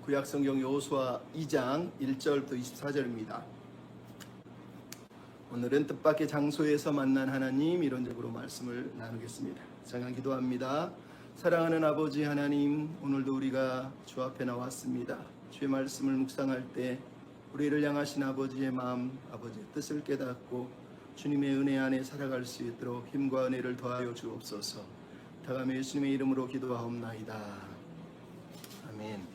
구약성경 여호수아 2장 1절부터 24절입니다. 오늘은 뜻밖의 장소에서 만난 하나님 이론적으로 말씀을 나누겠습니다. 잠깐 기도합니다. 사랑하는 아버지 하나님, 오늘도 우리가 주 앞에 나왔습니다. 주의 말씀을 묵상할 때 우리를 향하신 아버지의 마음, 아버지의 뜻을 깨닫고 주님의 은혜 안에 살아갈 수 있도록 힘과 은혜를 더하여 주옵소서. 다감에 예수님의 이름으로 기도하옵나이다. 아멘.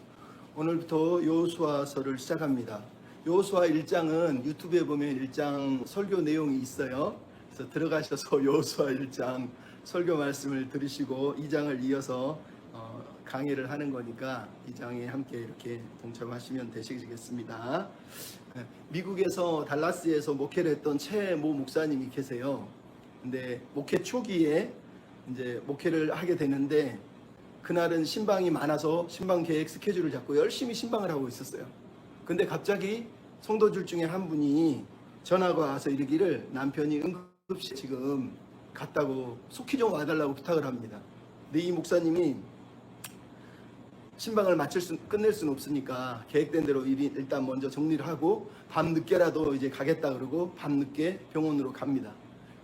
오늘부터 여호수아서를 시작합니다. 여호수아 1장은 유튜브에 보면 1장 설교 내용이 있어요. 그래서 들어가셔서 여호수아 1장 설교 말씀을 들으시고 2장을 이어서 강의를 하는 거니까 2장에 함께 이렇게 동참하시면 되시겠습니다. 미국에서 달라스에서 목회를 했던 최모 목사님이 계세요. 근데 목회 초기에 이제 목회를 하게 되는데 그날은 신방이 많아서 신방 계획 스케줄을 잡고 열심히 신방을 하고 있었어요. 근데 갑자기 성도들 중에 한 분이 전화가 와서 이르기를 남편이 응급실 지금 갔다고 속히 좀 와달라고 부탁을 합니다. 근데 이 목사님이 신방을 끝낼 수는 없으니까 계획된 대로 일단 먼저 정리를 하고 밤늦게라도 이제 가겠다 그러고 밤늦게 병원으로 갑니다.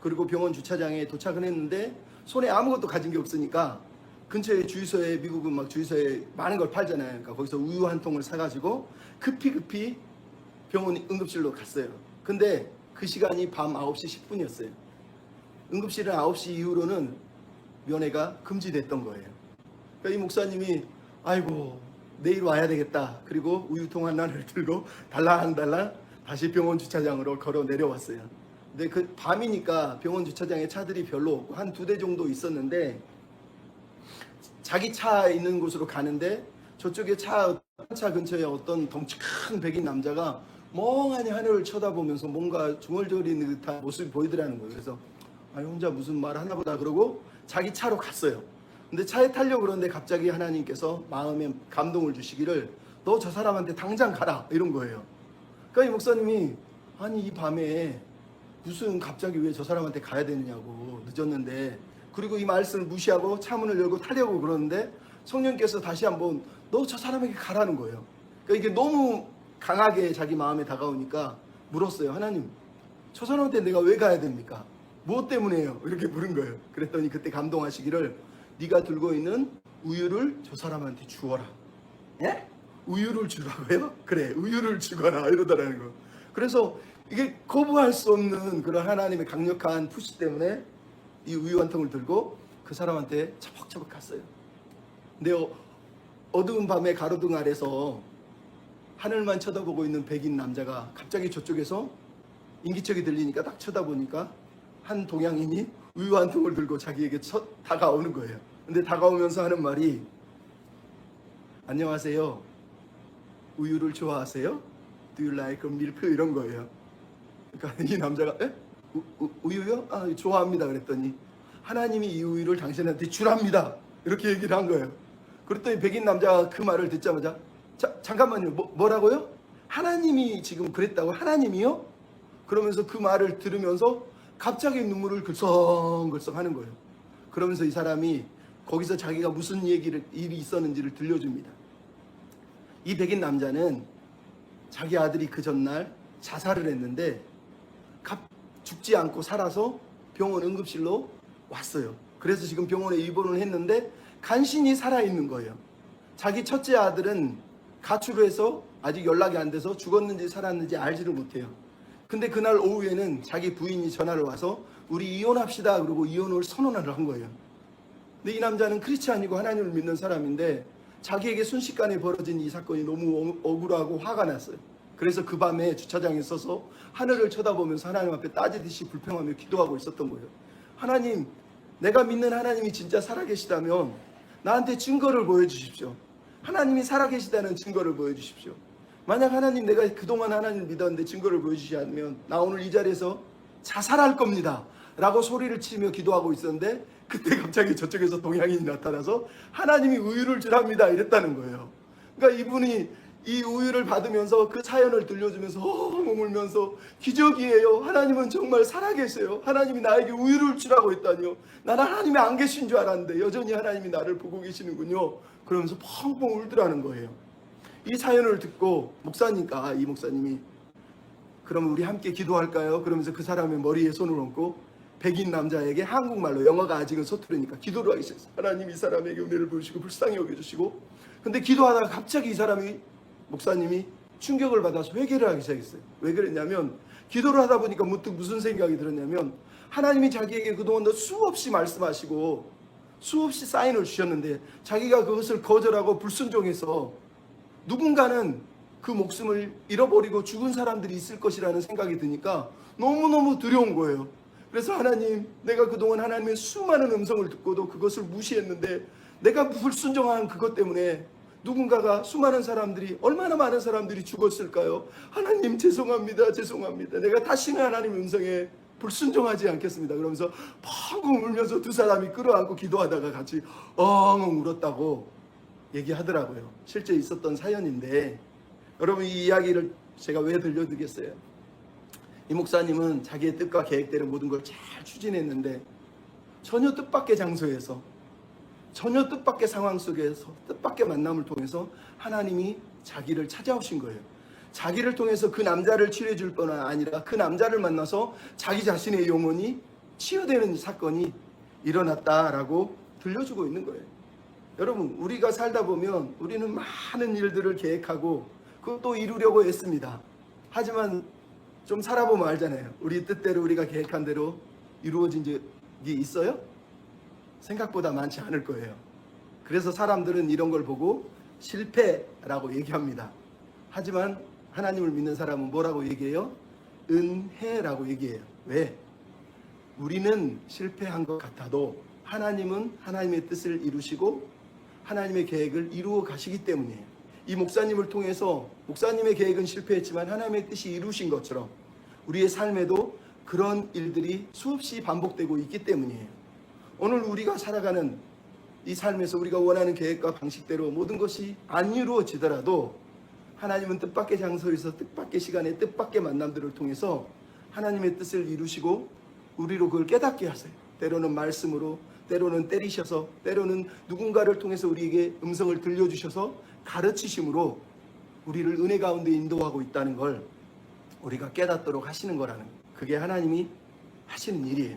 그리고 병원 주차장에 도착을 했는데 손에 아무것도 가진 게 없으니까 근처에 주유소에, 미국은 막 주유소에 많은 걸 팔잖아요. 그러니까 거기서 우유 한 통을 사가지고 급히 병원 응급실로 갔어요. 근데 그 시간이 밤 9시 10분이었어요. 응급실은 9시 이후로는 면회가 금지됐던 거예요. 그러니까 이 목사님이 아이고 내일 와야 되겠다. 그리고 우유통 하나를 들고 달랑달랑 다시 병원 주차장으로 걸어 내려왔어요. 근데 그 밤이니까 병원 주차장에 차들이 별로 없고 한 2대 정도 있었는데 자기 차 있는 곳으로 가는데 저쪽에 차 근처에 어떤 덩치 큰 백인 남자가 멍하니 하늘을 쳐다보면서 뭔가 중얼거리는 듯한 모습이 보이더라는 거예요. 그래서 혼자 무슨 말 하나 보다 그러고 자기 차로 갔어요. 근데 차에 타려고 그러는데 갑자기 하나님께서 마음에 감동을 주시기를 너 저 사람한테 당장 가라 이런 거예요. 그러니까 이 목사님이 아니 이 밤에 무슨 갑자기 왜 저 사람한테 가야 되느냐고 늦었는데 그리고 이 말씀을 무시하고 차문을 열고 타려고 그러는데 성령께서 다시 한번 너 저 사람에게 가라는 거예요. 그러니까 이게 너무 강하게 자기 마음에 다가오니까 물었어요. 하나님 저 사람한테 내가 왜 가야 됩니까? 무엇 때문에요? 이렇게 물은 거예요. 그랬더니 그때 감동하시기를 네가 들고 있는 우유를 저 사람한테 주어라. 예? 우유를 주라고요? 그래 우유를 주거라 이러더라는 거. 그래서 이게 거부할 수 없는 그런 하나님의 강력한 푸시 때문에 이 우유 한 통을 들고 그 사람한테 차벅차벅 갔어요. 근데 어두운 밤에 가로등 아래서 하늘만 쳐다보고 있는 백인 남자가 갑자기 저쪽에서 인기척이 들리니까 딱 쳐다보니까 한 동양인이 우유 한 통을 들고 자기에게 다가오는 거예요. 근데 다가오면서 하는 말이 안녕하세요. 우유를 좋아하세요? Do you like milk? 이런 거예요. 그러니까 이 남자가 우유요? 아, 좋아합니다. 그랬더니 하나님이 이 우유를 당신한테 주랍니다. 이렇게 얘기를 한 거예요. 그랬더니 백인 남자가 그 말을 듣자마자 잠깐만요. 뭐라고요? 하나님이 지금 그랬다고? 하나님이요? 그러면서 그 말을 들으면서 갑자기 눈물을 글썽글썽 하는 거예요. 그러면서 이 사람이 거기서 자기가 무슨 일이 있었는지를 들려줍니다. 이 백인 남자는 자기 아들이 그 전날 자살을 했는데 죽지 않고 살아서 병원 응급실로 왔어요. 그래서 지금 병원에 입원을 했는데 간신히 살아있는 거예요. 자기 첫째 아들은 가출을 해서 아직 연락이 안 돼서 죽었는지 살았는지 알지를 못해요. 근데 그날 오후에는 자기 부인이 전화를 와서 우리 이혼합시다 그러고 이혼을 선언을 한 거예요. 근데 이 남자는 크리스찬이고 하나님을 믿는 사람인데 자기에게 순식간에 벌어진 이 사건이 너무 억울하고 화가 났어요. 그래서 그 밤에 주차장에 서서 하늘을 쳐다보면서 하나님 앞에 따지듯이 불평하며 기도하고 있었던 거예요. 하나님, 내가 믿는 하나님이 진짜 살아계시다면 나한테 증거를 보여주십시오. 하나님이 살아계시다는 증거를 보여주십시오. 만약 하나님 내가 그동안 하나님을 믿었는데 증거를 보여주시지 않으면 나 오늘 이 자리에서 자살할 겁니다 라고 소리를 치며 기도하고 있었는데 그때 갑자기 저쪽에서 동양인이 나타나서 하나님이 우유를 주랍니다 이랬다는 거예요. 그러니까 이분이 이 우유를 받으면서 그 사연을 들려주면서 머물면서 기적이에요. 하나님은 정말 살아계세요. 하나님이 나에게 우유를 주라고 했다니요. 나는 하나님이 안 계신 줄 알았는데 여전히 하나님이 나를 보고 계시는군요. 그러면서 펑펑 울더라는 거예요. 이 사연을 듣고 이 목사님이 그럼 우리 함께 기도할까요? 그러면서 그 사람의 머리에 손을 얹고 백인 남자에게 한국말로, 영어가 아직은 서투르니까 기도를 하기 시작했어요. 하나님 이 사람에게 은혜를 부으시고 불쌍히 여겨주시고. 근데 기도하다가 갑자기 목사님이 충격을 받아서 회개를 하기 시작했어요. 왜 그랬냐면 기도를 하다 보니까 문득 무슨 생각이 들었냐면 하나님이 자기에게 그동안 수없이 말씀하시고 수없이 사인을 주셨는데 자기가 그것을 거절하고 불순종해서 누군가는 그 목숨을 잃어버리고 죽은 사람들이 있을 것이라는 생각이 드니까 너무너무 두려운 거예요. 그래서 하나님, 내가 그동안 하나님의 수많은 음성을 듣고도 그것을 무시했는데 내가 불순종한 그것 때문에 누군가가 얼마나 많은 사람들이 죽었을까요? 하나님 죄송합니다. 내가 다시는 하나님의 음성에 불순종하지 않겠습니다. 그러면서 펑펑 울면서 두 사람이 끌어안고 기도하다가 같이 엉엉 울었다고 얘기하더라고요. 실제 있었던 사연인데, 여러분 이 이야기를 제가 왜 들려드리겠어요? 이 목사님은 자기의 뜻과 계획대로 모든 걸 잘 추진했는데 전혀 뜻밖의 장소에서, 전혀 뜻밖의 상황 속에서, 뜻밖의 만남을 통해서 하나님이 자기를 찾아오신 거예요. 자기를 통해서 그 남자를 치료해 줄 뿐 아니라 그 남자를 만나서 자기 자신의 영혼이 치유되는 사건이 일어났다라고 들려주고 있는 거예요. 여러분, 우리가 살다 보면 우리는 많은 일들을 계획하고 그것도 이루려고 애씁니다. 하지만 좀 살아보면 알잖아요. 우리 뜻대로, 우리가 계획한 대로 이루어진 적이 있어요? 생각보다 많지 않을 거예요. 그래서 사람들은 이런 걸 보고 실패라고 얘기합니다. 하지만 하나님을 믿는 사람은 뭐라고 얘기해요? 은혜라고 얘기해요. 왜? 우리는 실패한 것 같아도 하나님은 하나님의 뜻을 이루시고 하나님의 계획을 이루어 가시기 때문이에요. 이 목사님을 통해서 목사님의 계획은 실패했지만 하나님의 뜻이 이루신 것처럼 우리의 삶에도 그런 일들이 수없이 반복되고 있기 때문이에요. 오늘 우리가 살아가는 이 삶에서 우리가 원하는 계획과 방식대로 모든 것이 안 이루어지더라도 하나님은 뜻밖의 장소에서 뜻밖의 시간에 뜻밖의 만남들을 통해서 하나님의 뜻을 이루시고 우리로 그걸 깨닫게 하세요. 때로는 말씀으로, 때로는 때리셔서, 때로는 누군가를 통해서 우리에게 음성을 들려주셔서 가르치심으로 우리를 은혜 가운데 인도하고 있다는 걸 우리가 깨닫도록 하시는 거라는, 그게 하나님이 하시는 일이에요.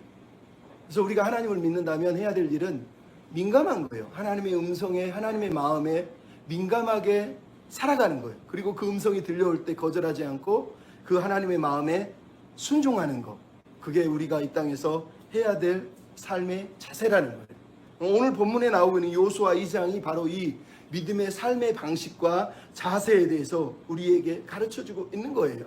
그래서 우리가 하나님을 믿는다면 해야 될 일은 민감한 거예요. 하나님의 음성에, 하나님의 마음에 민감하게 살아가는 거예요. 그리고 그 음성이 들려올 때 거절하지 않고 그 하나님의 마음에 순종하는 거, 그게 우리가 이 땅에서 해야 될 삶의 자세라는 거예요. 오늘 본문에 나오고 있는 요수아 2장이 바로 이 믿음의 삶의 방식과 자세에 대해서 우리에게 가르쳐주고 있는 거예요.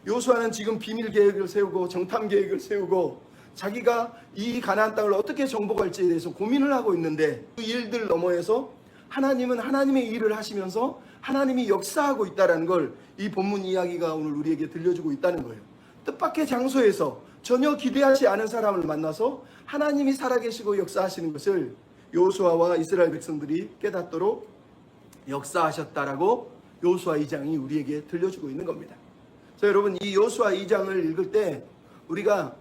요수아는 지금 비밀 계획을 세우고 정탐 계획을 세우고 자기가 이 가나안 땅을 어떻게 정복할지에 대해서 고민을 하고 있는데 그 일들 너머에서 하나님은 하나님의 일을 하시면서 하나님이 역사하고 있다는 걸 이 본문 이야기가 오늘 우리에게 들려주고 있다는 거예요. 뜻밖의 장소에서 전혀 기대하지 않은 사람을 만나서 하나님이 살아계시고 역사하시는 것을 요수아와 이스라엘 백성들이 깨닫도록 역사하셨다라고 요수아 2장이 우리에게 들려주고 있는 겁니다. 자, 여러분, 이 요수아 2장을 읽을 때 우리가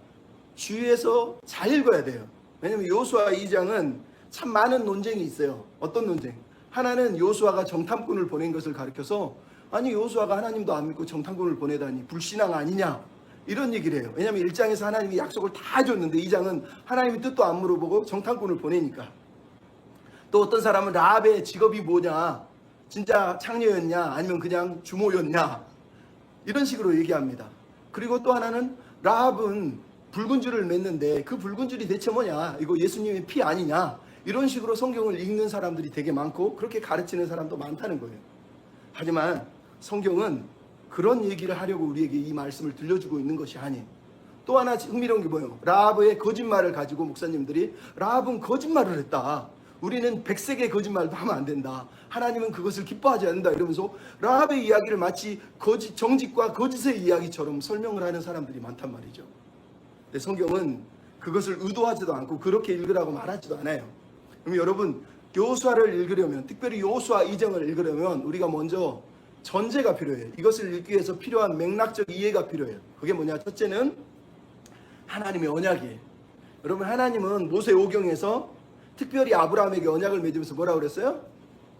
주의해서 잘 읽어야 돼요. 왜냐하면 요수아 2장은 참 많은 논쟁이 있어요. 어떤 논쟁? 하나는 요수아가 정탐꾼을 보낸 것을 가리켜서, 아니 요수아가 하나님도 안 믿고 정탐꾼을 보내다니 불신앙 아니냐, 이런 얘기를 해요. 왜냐하면 1장에서 하나님이 약속을 다 해줬는데 2장은 하나님의 뜻도 안 물어보고 정탐꾼을 보내니까. 또 어떤 사람은 라합의 직업이 뭐냐, 진짜 창녀였냐 아니면 그냥 주모였냐, 이런 식으로 얘기합니다. 그리고 또 하나는 라합은 붉은 줄을 맸는데 그 붉은 줄이 대체 뭐냐, 이거 예수님의 피 아니냐, 이런 식으로 성경을 읽는 사람들이 되게 많고 그렇게 가르치는 사람도 많다는 거예요. 하지만 성경은 그런 얘기를 하려고 우리에게 이 말씀을 들려주고 있는 것이 아니에요. 또 하나 흥미로운 게 뭐예요? 라합의 거짓말을 가지고 목사님들이 라합은 거짓말을 했다, 우리는 백색의 거짓말도 하면 안 된다, 하나님은 그것을 기뻐하지 않는다, 이러면서 라합의 이야기를 마치 정직과 거짓의 이야기처럼 설명을 하는 사람들이 많단 말이죠. 근데 성경은 그것을 의도하지도 않고 그렇게 읽으라고 말하지도 않아요. 그럼 여러분, 요수아를 읽으려면, 특별히 요수아 2장을 읽으려면 우리가 먼저 전제가 필요해요. 이것을 읽기 위해서 필요한 맥락적 이해가 필요해요. 그게 뭐냐? 첫째는 하나님의 언약이에요. 여러분, 하나님은 모세 오경에서 특별히 아브라함에게 언약을 맺으면서 뭐라고 그랬어요?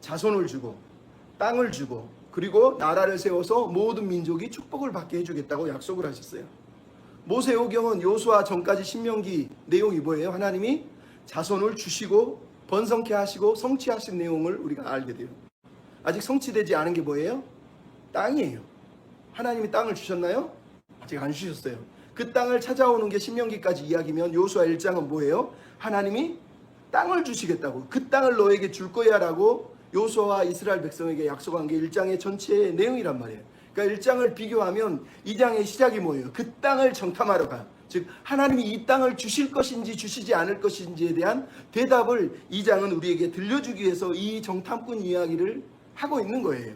자손을 주고 땅을 주고 그리고 나라를 세워서 모든 민족이 축복을 받게 해주겠다고 약속을 하셨어요. 모세오경은 여호수아 전까지 신명기 내용이 뭐예요? 하나님이 자손을 주시고 번성케 하시고 성취하신 내용을 우리가 알게 돼요. 아직 성취되지 않은 게 뭐예요? 땅이에요. 하나님이 땅을 주셨나요? 아직 안 주셨어요. 그 땅을 찾아오는 게 신명기까지 이야기면 여호수아 1장은 뭐예요? 하나님이 땅을 주시겠다고, 그 땅을 너에게 줄 거야 라고 여호수아와 이스라엘 백성에게 약속한 게 1장의 전체 내용이란 말이에요. 그러니까 1장을 비교하면 2장의 시작이 뭐예요? 그 땅을 정탐하러 가. 즉 하나님이 이 땅을 주실 것인지 주시지 않을 것인지에 대한 대답을 2장은 우리에게 들려주기 위해서 이 정탐꾼 이야기를 하고 있는 거예요.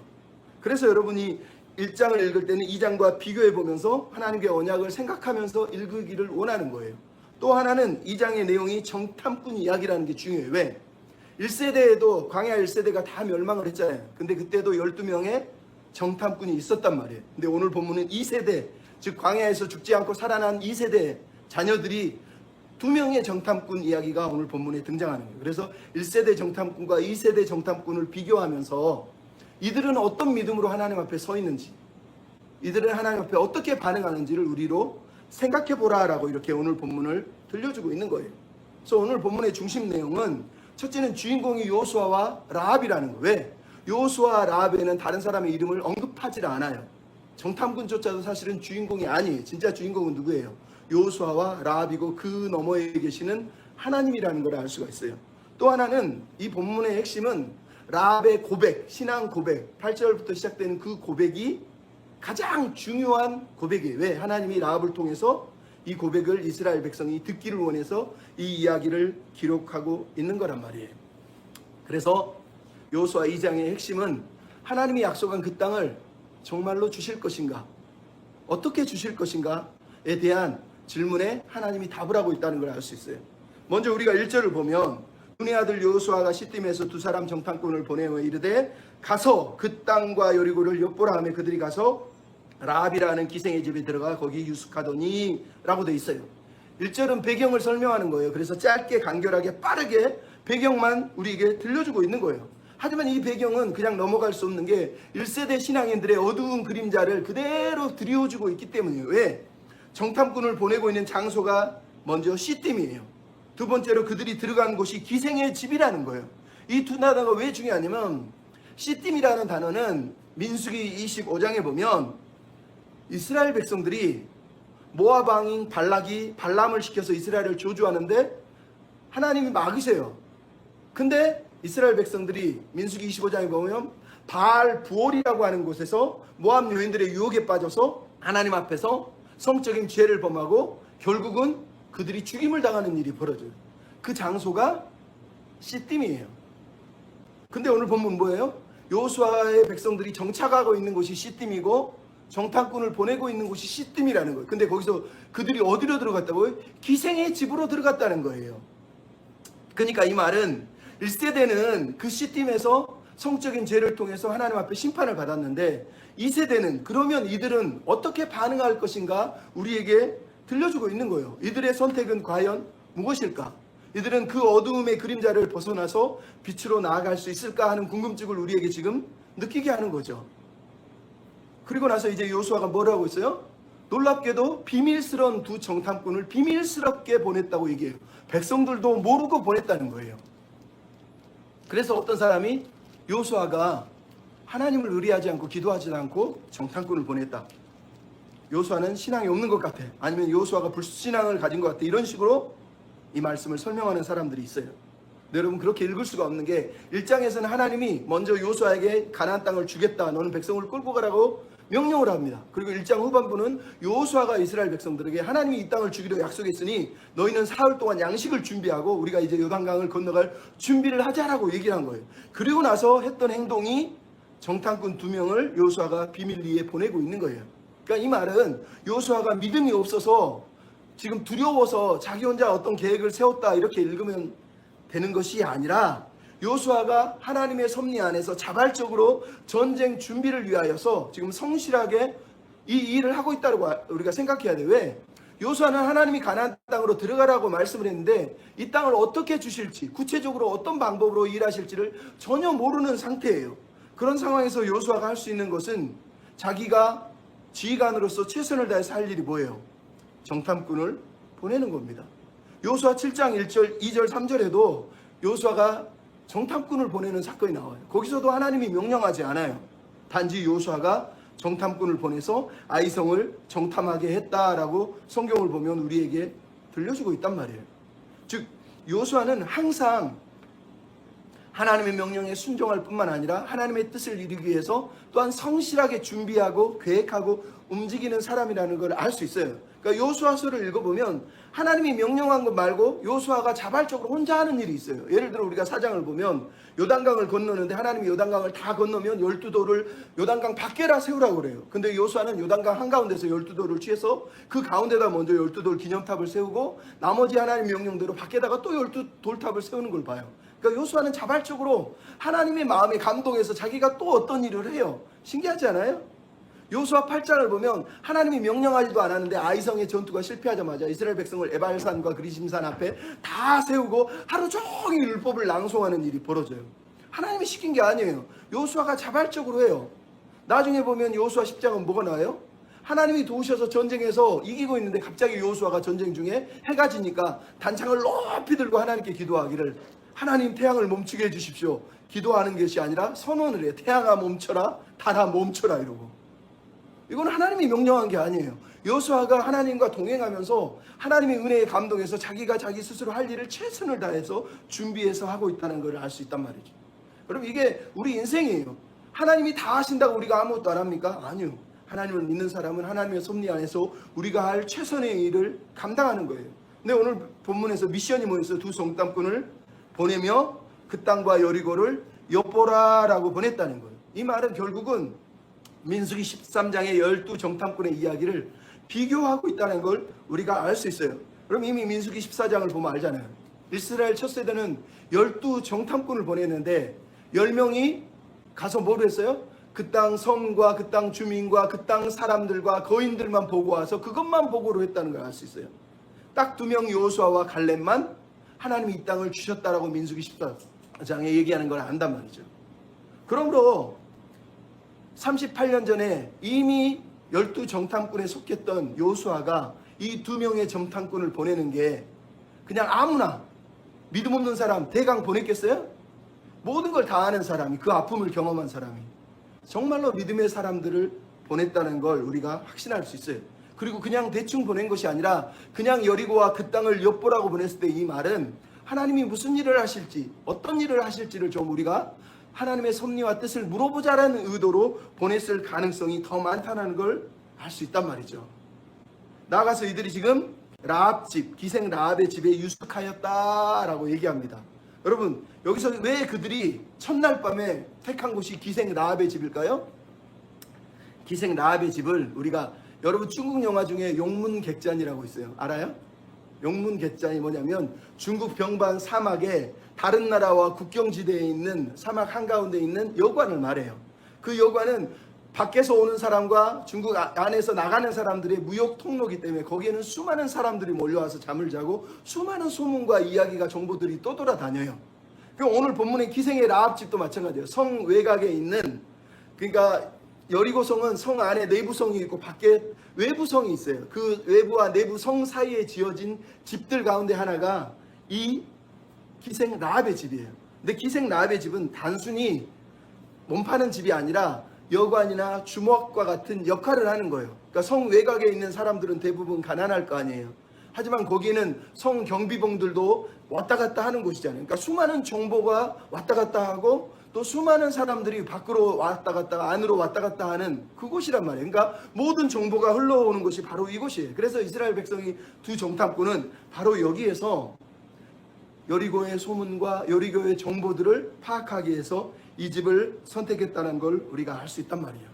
그래서 여러분이 1장을 읽을 때는 2장과 비교해 보면서 하나님의 언약을 생각하면서 읽기를 원하는 거예요. 또 하나는 2장의 내용이 정탐꾼 이야기라는 게 중요해요. 왜? 1세대에도 광야 1세대가 다 멸망을 했잖아요. 근데 그때도 12명의 정탐꾼이 있었단 말이에요. 근데 오늘 본문은 2세대, 즉 광야에서 죽지 않고 살아난 2세대 자녀들이 2명의 정탐꾼 이야기가 오늘 본문에 등장하는 거예요. 그래서 1세대 정탐꾼과 2세대 정탐꾼을 비교하면서 이들은 어떤 믿음으로 하나님 앞에 서 있는지, 이들은 하나님 앞에 어떻게 반응하는지를 우리로 생각해 보라라고 이렇게 오늘 본문을 들려주고 있는 거예요. 그래서 오늘 본문의 중심 내용은 첫째는 주인공이 여호수아와 라합이라는 거예요. 왜? 여호수아와 라합에는 다른 사람의 이름을 언급하지 않아요. 정탐꾼조차도 사실은 주인공이 아니에요. 진짜 주인공은 누구예요? 여호수아와 라합이고 그 너머에 계시는 하나님이라는 걸 알 수가 있어요. 또 하나는 이 본문의 핵심은 라합의 고백, 신앙 고백, 8절부터 시작되는 그 고백이 가장 중요한 고백이에요. 왜? 하나님이 라합을 통해서 이 고백을 이스라엘 백성이 듣기를 원해서 이 이야기를 기록하고 있는 거란 말이에요. 그래서 여호수아 2장의 핵심은 하나님이 약속한 그 땅을 정말로 주실 것인가, 어떻게 주실 것인가에 대한 질문에 하나님이 답을 하고 있다는 걸 알 수 있어요. 먼저 우리가 1절을 보면 눈의 아들 여호수아가 시딤에서 2사람 정탐꾼을 보내어 이르되 가서 그 땅과 여리고를 엿보라 하며 그들이 가서 라합이라는 기생의 집에 들어가 거기 유숙하더니 라고 돼 있어요. 1절은 배경을 설명하는 거예요. 그래서 짧게 간결하게 빠르게 배경만 우리에게 들려주고 있는 거예요. 하지만 이 배경은 그냥 넘어갈 수 없는 게 1세대 신앙인들의 어두운 그림자를 그대로 들여주고 있기 때문이에요. 왜? 정탐꾼을 보내고 있는 장소가 먼저 시딤이에요. 두 번째로 그들이 들어간 곳이 기생의 집이라는 거예요. 이 두 단어가 왜 중요하냐면 시딤이라는 단어는 민수기 25장에 보면 이스라엘 백성들이 모압 왕인 발락이 발람을 시켜서 이스라엘을 저주하는데 하나님이 막으세요. 근데 이스라엘 백성들이 민수기 25장에 보면 바알 부올이라고 하는 곳에서 모압 여인들의 유혹에 빠져서 하나님 앞에서 성적인 죄를 범하고 결국은 그들이 죽임을 당하는 일이 벌어져요. 그 장소가 시딤이에요. 근데 오늘 본문 뭐예요? 여호수아의 백성들이 정착하고 있는 곳이 시딤이고 정탐꾼을 보내고 있는 곳이 시딤이라는 거예요. 근데 거기서 그들이 어디로 들어갔다고요? 기생의 집으로 들어갔다는 거예요. 그러니까 이 말은 1세대는 그 시딤에서 성적인 죄를 통해서 하나님 앞에 심판을 받았는데 2세대는 그러면 이들은 어떻게 반응할 것인가 우리에게 들려주고 있는 거예요. 이들의 선택은 과연 무엇일까? 이들은 그 어두움의 그림자를 벗어나서 빛으로 나아갈 수 있을까 하는 궁금증을 우리에게 지금 느끼게 하는 거죠. 그리고 나서 이제 여호수아가 뭐라고 하고 있어요? 놀랍게도 비밀스러운 2 정탐꾼을 비밀스럽게 보냈다고 얘기해요. 백성들도 모르고 보냈다는 거예요. 그래서 어떤 사람이 여호수아가 하나님을 의뢰하지 않고 기도하지 않고 정탐꾼을 보냈다. 여호수아는 신앙이 없는 것 같아. 아니면 여호수아가 불신앙을 가진 것 같아. 이런 식으로 이 말씀을 설명하는 사람들이 있어요. 근데 여러분 그렇게 읽을 수가 없는 게 1장에서는 하나님이 먼저 여호수아에게 가나안 땅을 주겠다. 너는 백성을 끌고 가라고 명령을 합니다. 그리고 1장 후반부는 여호수아가 이스라엘 백성들에게 하나님이 이 땅을 주기로 약속했으니 너희는 사흘 동안 양식을 준비하고 우리가 이제 요단강을 건너갈 준비를 하자라고 얘기를 한 거예요. 그리고 나서 했던 행동이 정탐꾼 2명을 여호수아가 비밀리에 보내고 있는 거예요. 그러니까 이 말은 여호수아가 믿음이 없어서 지금 두려워서 자기 혼자 어떤 계획을 세웠다 이렇게 읽으면 되는 것이 아니라 여호수아가 하나님의 섭리 안에서 자발적으로 전쟁 준비를 위하여서 지금 성실하게 이 일을 하고 있다고 우리가 생각해야 돼요. 왜? 여호수아는 하나님이 가나안 땅으로 들어가라고 말씀을 했는데 이 땅을 어떻게 주실지 구체적으로 어떤 방법으로 일하실지를 전혀 모르는 상태예요. 그런 상황에서 요수아가 할 수 있는 것은 자기가 지휘관으로서 최선을 다해서 할 일이 뭐예요? 정탐꾼을 보내는 겁니다. 요수아 7장 1절, 2절, 3절에도 요수아가 정탐꾼을 보내는 사건이 나와요. 거기서도 하나님이 명령하지 않아요. 단지 요수아가 정탐꾼을 보내서 아이성을 정탐하게 했다라고 성경을 보면 우리에게 들려주고 있단 말이에요. 즉 요수아는 항상 하나님의 명령에 순종할 뿐만 아니라 하나님의 뜻을 이루기 위해서 또한 성실하게 준비하고 계획하고 움직이는 사람이라는 걸 알 수 있어요. 그러니까 요수아서를 읽어보면 하나님이 명령한 것 말고 요수아가 자발적으로 혼자 하는 일이 있어요. 예를 들어 우리가 사장을 보면 요단강을 건너는데 하나님이 요단강을 다 건너면 12도를 요단강 밖에라 세우라고 그래요. 근데 요수아는 요단강 한가운데서 12도를 취해서 그 가운데다 먼저 12돌 기념탑을 세우고 나머지 하나님 명령대로 밖에다가 또 12돌탑을 세우는 걸 봐요. 그러니까 요수아는 자발적으로 하나님의 마음에 감동해서 자기가 또 어떤 일을 해요. 신기하지 않아요? 요수아 8장을 보면 하나님이 명령하지도 않았는데 아이성의 전투가 실패하자마자 이스라엘 백성을 에발산과 그리심산 앞에 다 세우고 하루 종일 율법을 낭송하는 일이 벌어져요. 하나님이 시킨 게 아니에요. 요수아가 자발적으로 해요. 나중에 보면 요수아 10장은 뭐가 나와요? 하나님이 도우셔서 전쟁에서 이기고 있는데 갑자기 요수아가 전쟁 중에 해가 지니까 단창을 높이 들고 하나님께 기도하기를 하나님 태양을 멈추게 해주십시오. 기도하는 것이 아니라 선언을 해요. 태양아 멈춰라, 달아 멈춰라 이러고. 이건 하나님이 명령한 게 아니에요. 요수아가 하나님과 동행하면서 하나님의 은혜에 감동해서 자기가 자기 스스로 할 일을 최선을 다해서 준비해서 하고 있다는 걸 알 수 있단 말이죠. 그럼 이게 우리 인생이에요. 하나님이 다 하신다고 우리가 아무것도 안 합니까? 아니요. 하나님을 믿는 사람은 하나님의 섭리 안에서 우리가 할 최선의 일을 감당하는 거예요. 근데 오늘 본문에서 미션이 뭐였어요? 두 정탐꾼을 보내며 그 땅과 여리고를 엿보라라고 보냈다는 거예요. 이 말은 결국은 민수기 13장의 12 정탐꾼의 이야기를 비교하고 있다는 걸 우리가 알 수 있어요. 그럼 이미 민수기 14장을 보면 알잖아요. 이스라엘 첫 세대는 12 정탐꾼을 보냈는데 10명이 가서 뭘 했어요? 그 땅 성과 그 땅 주민과 그 땅 사람들과 거인들만 보고 와서 그것만 보고로 했다는 걸 알 수 있어요. 딱 2명 요수아와 갈렙만 하나님이 이 땅을 주셨다라고 민수기 14장에 얘기하는 걸 안단 말이죠. 그러므로 38년 전에 이미 12 정탐꾼에 속했던 요수아가 이 2명의 정탐꾼을 보내는 게 그냥 아무나 믿음 없는 사람 대강 보냈겠어요? 모든 걸 다 아는 사람이, 그 아픔을 경험한 사람이 정말로 믿음의 사람들을 보냈다는 걸 우리가 확신할 수 있어요. 그리고 그냥 대충 보낸 것이 아니라 그냥 여리고와 그 땅을 엿보라고 보냈을 때 이 말은 하나님이 무슨 일을 하실지 어떤 일을 하실지를 좀 우리가 하나님의 섭리와 뜻을 물어보자라는 의도로 보냈을 가능성이 더 많다는 걸 알 수 있단 말이죠. 나아가서 이들이 지금 라합 집, 기생 라합의 집에 유숙하였다라고 얘기합니다. 여러분 여기서 왜 그들이 첫날 밤에 택한 곳이 기생 라합의 집일까요? 기생 라합의 집을 우리가 여러분 중국 영화 중에 용문객잔이라고 있어요. 알아요? 용문객잔이 뭐냐면 중국 병반 사막에 다른 나라와 국경지대에 있는 사막 한가운데 있는 여관을 말해요. 그 여관은 밖에서 오는 사람과 중국 안에서 나가는 사람들의 무역 통로이기 때문에 거기에는 수많은 사람들이 몰려와서 잠을 자고 수많은 소문과 이야기가 정보들이 떠돌아다녀요. 오늘 본문의 기생의 라합집도 마찬가지예요. 성 외곽에 있는, 그러니까 여리고성은 성 안에 내부성이 있고 밖에 외부성이 있어요. 그 외부와 내부 성 사이에 지어진 집들 가운데 하나가 이 기생 라합의 집이에요. 근데 기생 라합의 집은 단순히 몸 파는 집이 아니라 여관이나 주먹과 같은 역할을 하는 거예요. 그러니까 성 외곽에 있는 사람들은 대부분 가난할 거 아니에요. 하지만 거기는 성 경비병들도 왔다 갔다 하는 곳이잖아요. 그러니까 수많은 정보가 왔다 갔다 하고 또 수많은 사람들이 밖으로 왔다 갔다 안으로 왔다 갔다 하는 그곳이란 말이에요. 그러니까 모든 정보가 흘러오는 곳이 바로 이곳이에요. 그래서 이스라엘 백성이 두 정탐꾼은 바로 여기에서 여리고의 소문과 여리고의 정보들을 파악하기 위해서 이 집을 선택했다는 걸 우리가 알 수 있단 말이에요.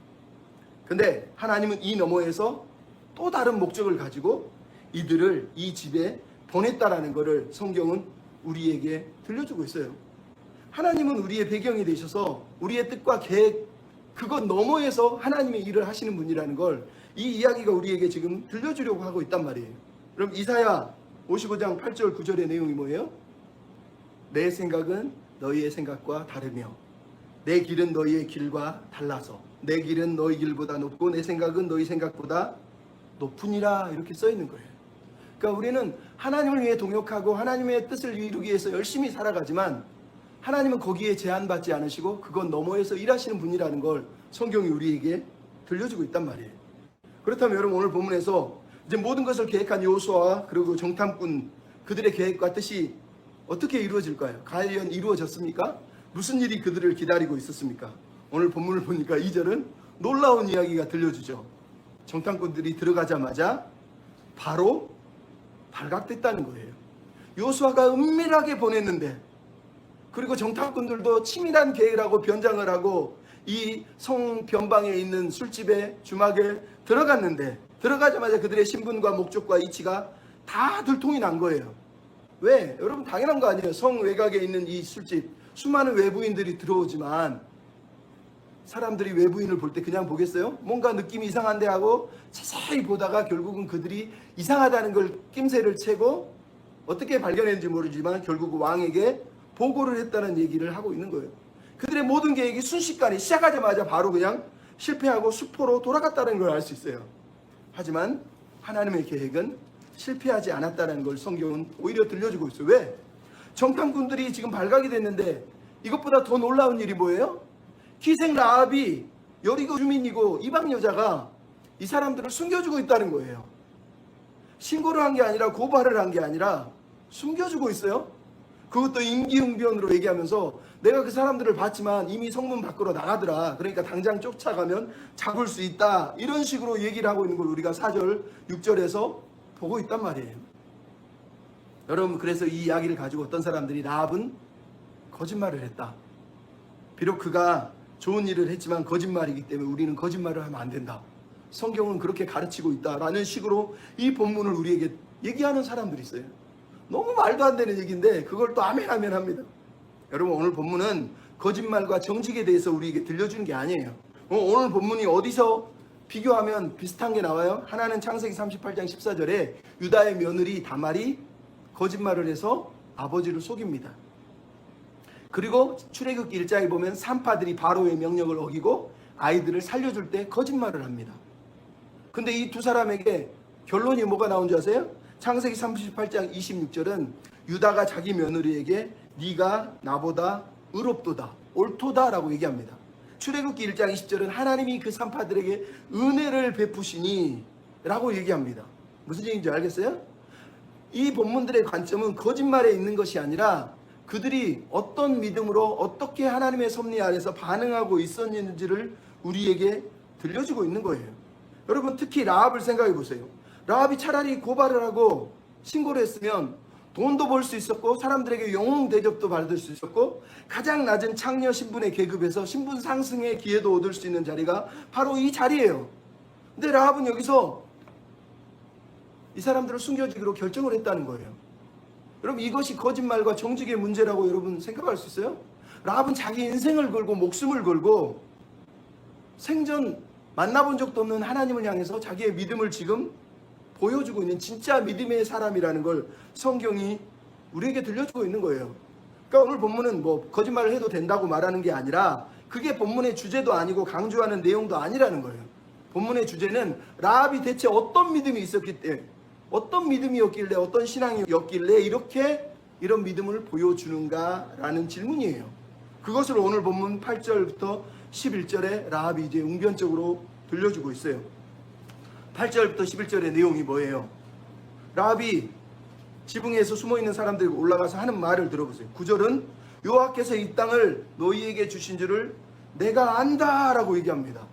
근데 하나님은 이 너머에서 또 다른 목적을 가지고 이들을 이 집에 보냈다라는 것을 성경은 우리에게 들려주고 있어요. 하나님은 우리의 배경이 되셔서 우리의 뜻과 계획, 그것 너머에서 하나님의 일을 하시는 분이라는 걸 이 이야기가 우리에게 지금 들려주려고 하고 있단 말이에요. 그럼 이사야 55장 8절 9절의 내용이 뭐예요? 내 생각은 너희의 생각과 다르며 내 길은 너희의 길과 달라서 내 길은 너희 길보다 높고 내 생각은 너희 생각보다 높으니라 이렇게 써 있는 거예요. 그러니까 우리는 하나님을 위해 동역하고 하나님의 뜻을 이루기 위해서 열심히 살아가지만 하나님은 거기에 제한받지 않으시고 그건 너머에서 일하시는 분이라는 걸 성경이 우리에게 들려주고 있단 말이에요. 그렇다면 여러분 오늘 본문에서 이제 모든 것을 계획한 여호수아와 그리고 정탐꾼 그들의 계획과 뜻이 어떻게 이루어질까요? 과연 이루어졌습니까? 무슨 일이 그들을 기다리고 있었습니까? 오늘 본문을 보니까 2절은 놀라운 이야기가 들려주죠. 정탐꾼들이 들어가자마자 바로 발각됐다는 거예요. 여호수아가 은밀하게 보냈는데 그리고 정탐꾼들도 치밀한 계획을 하고 변장을 하고 이 성 변방에 있는 술집에 주막에 들어갔는데 들어가자마자 그들의 신분과 목적과 이치가 다 들통이 난 거예요. 왜? 여러분 당연한 거 아니에요. 성 외곽에 있는 이 술집 수많은 외부인들이 들어오지만 사람들이 외부인을 볼 때 그냥 보겠어요? 뭔가 느낌이 이상한데 하고 자세히 보다가 결국은 그들이 이상하다는 걸 낌새를 채고 어떻게 발견했는지 모르지만 결국 왕에게 보고를 했다는 얘기를 하고 있는 거예요. 그들의 모든 계획이 순식간에 시작하자마자 바로 그냥 실패하고 수포로 돌아갔다는 걸 알 수 있어요. 하지만 하나님의 계획은 실패하지 않았다는 걸 성경은 오히려 들려주고 있어요. 왜? 정탐꾼들이 지금 발각이 됐는데 이것보다 더 놀라운 일이 뭐예요? 기생 라합이 여리고 주민이고 이방 여자가 이 사람들을 숨겨주고 있다는 거예요. 신고를 한 게 아니라 고발을 한 게 아니라 숨겨주고 있어요. 그것도 임기응변으로 얘기하면서 내가 그 사람들을 봤지만 이미 성문 밖으로 나가더라. 그러니까 당장 쫓아가면 잡을 수 있다. 이런 식으로 얘기를 하고 있는 걸 우리가 4절, 6절에서 보고 있단 말이에요. 여러분 그래서 이 이야기를 가지고 어떤 사람들이 라합은 거짓말을 했다. 비록 그가 좋은 일을 했지만 거짓말이기 때문에 우리는 거짓말을 하면 안 된다. 성경은 그렇게 가르치고 있다라는 식으로 이 본문을 우리에게 얘기하는 사람들이 있어요. 너무 말도 안 되는 얘기인데 그걸 또 아멘 아멘 합니다. 여러분 오늘 본문은 거짓말과 정직에 대해서 우리에게 들려주는 게 아니에요. 오늘 본문이 어디서 비교하면 비슷한 게 나와요. 하나는 창세기 38장 14절에 유다의 며느리 다말이 거짓말을 해서 아버지를 속입니다. 그리고 출애굽기 1장에 보면 산파들이 바로의 명령을 어기고 아이들을 살려줄 때 거짓말을 합니다. 근데 이 두 사람에게 결론이 뭐가 나온 줄 아세요? 창세기 38장 26절은 유다가 자기 며느리에게 네가 나보다 의롭도다 옳도다 라고 얘기합니다. 출애굽기 1장 20절은 하나님이 그 산파들에게 은혜를 베푸시니 라고 얘기합니다. 무슨 얘기인지 알겠어요? 이 본문들의 관점은 거짓말에 있는 것이 아니라 그들이 어떤 믿음으로 어떻게 하나님의 섭리 아래서 반응하고 있었는지를 우리에게 들려주고 있는 거예요. 여러분 특히 라합을 생각해 보세요. 라합이 차라리 고발을 하고 신고를 했으면 돈도 벌 수 있었고 사람들에게 영웅 대접도 받을 수 있었고 가장 낮은 창녀 신분의 계급에서 신분 상승의 기회도 얻을 수 있는 자리가 바로 이 자리예요. 근데 라합은 여기서 이 사람들을 숨겨주기로 결정을 했다는 거예요. 여러분 이것이 거짓말과 정직의 문제라고 여러분 생각할 수 있어요? 라합은 자기 인생을 걸고 목숨을 걸고 생전 만나본 적도 없는 하나님을 향해서 자기의 믿음을 지금 보여주고 있는 진짜 믿음의 사람이라는 걸 성경이 우리에게 들려주고 있는 거예요. 그러니까 오늘 본문은 뭐 거짓말을 해도 된다고 말하는 게 아니라 그게 본문의 주제도 아니고 강조하는 내용도 아니라는 거예요. 본문의 주제는 라합이 대체 어떤 믿음이 있었기 때문에 어떤 믿음이었길래 어떤 신앙이었길래 이렇게 이런 믿음을 보여주는가라는 질문이에요. 그것을 오늘 본문 8절부터 11절에 라합이 이제 웅변적으로 들려주고 있어요. 8절부터 11절의 내용이 뭐예요? 라합이 지붕에서 숨어있는 사람들이 올라가서 하는 말을 들어보세요. 9절은 여호와께서 이 땅을 너희에게 주신 줄을 내가 안다 라고 얘기합니다.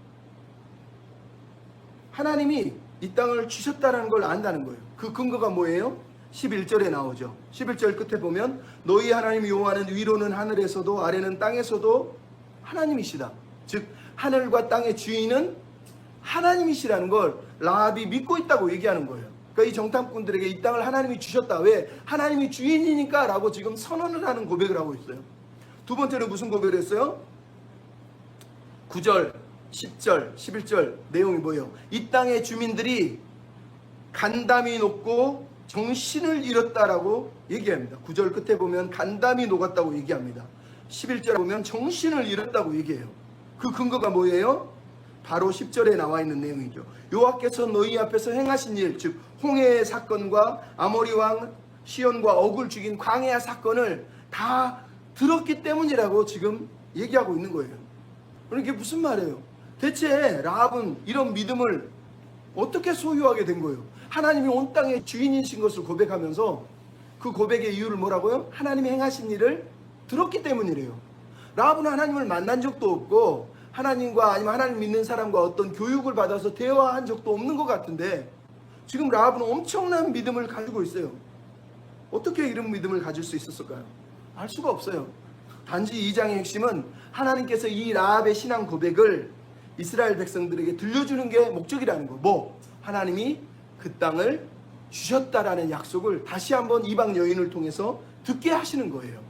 하나님이 이 땅을 주셨다는 걸 안다는 거예요. 그 근거가 뭐예요? 11절에 나오죠. 11절 끝에 보면 너희 하나님 여호와는 위로는 하늘에서도 아래는 땅에서도 하나님이시다. 즉 하늘과 땅의 주인은 하나님이시라는 걸 라합이 믿고 있다고 얘기하는 거예요. 그러니까 이 정탐꾼들에게 이 땅을 하나님이 주셨다. 왜? 하나님이 주인이니까 라고 지금 선언을 하는 고백을 하고 있어요. 두 번째는 무슨 고백을 했어요? 9절 10절, 11절 내용이 뭐예요? 이 땅의 주민들이 간담이 녹고 정신을 잃었다라고 얘기합니다. 9절 끝에 보면 간담이 녹았다고 얘기합니다. 11절에 보면 정신을 잃었다고 얘기해요. 그 근거가 뭐예요? 바로 10절에 나와 있는 내용이죠. 여호와께서 너희 앞에서 행하신 일, 즉 홍해의 사건과 아모리 왕 시온과 옥을 죽인 광야 사건을 다 들었기 때문이라고 지금 얘기하고 있는 거예요. 그러니까 이게 무슨 말이에요? 대체 라합은 이런 믿음을 어떻게 소유하게 된 거예요? 하나님이 온 땅의 주인이신 것을 고백하면서 그 고백의 이유를 뭐라고요? 하나님이 행하신 일을 들었기 때문이래요. 라합은 하나님을 만난 적도 없고 하나님과 아니면 하나님 믿는 사람과 어떤 교육을 받아서 대화한 적도 없는 것 같은데 지금 라합은 엄청난 믿음을 가지고 있어요. 어떻게 이런 믿음을 가질 수 있었을까요? 알 수가 없어요. 단지 2장의 핵심은 하나님께서 이 라합의 신앙 고백을 이스라엘 백성들에게 들려주는 게 목적이라는 거. 뭐? 하나님이 그 땅을 주셨다라는 약속을 다시 한번 이방 여인을 통해서 듣게 하시는 거예요.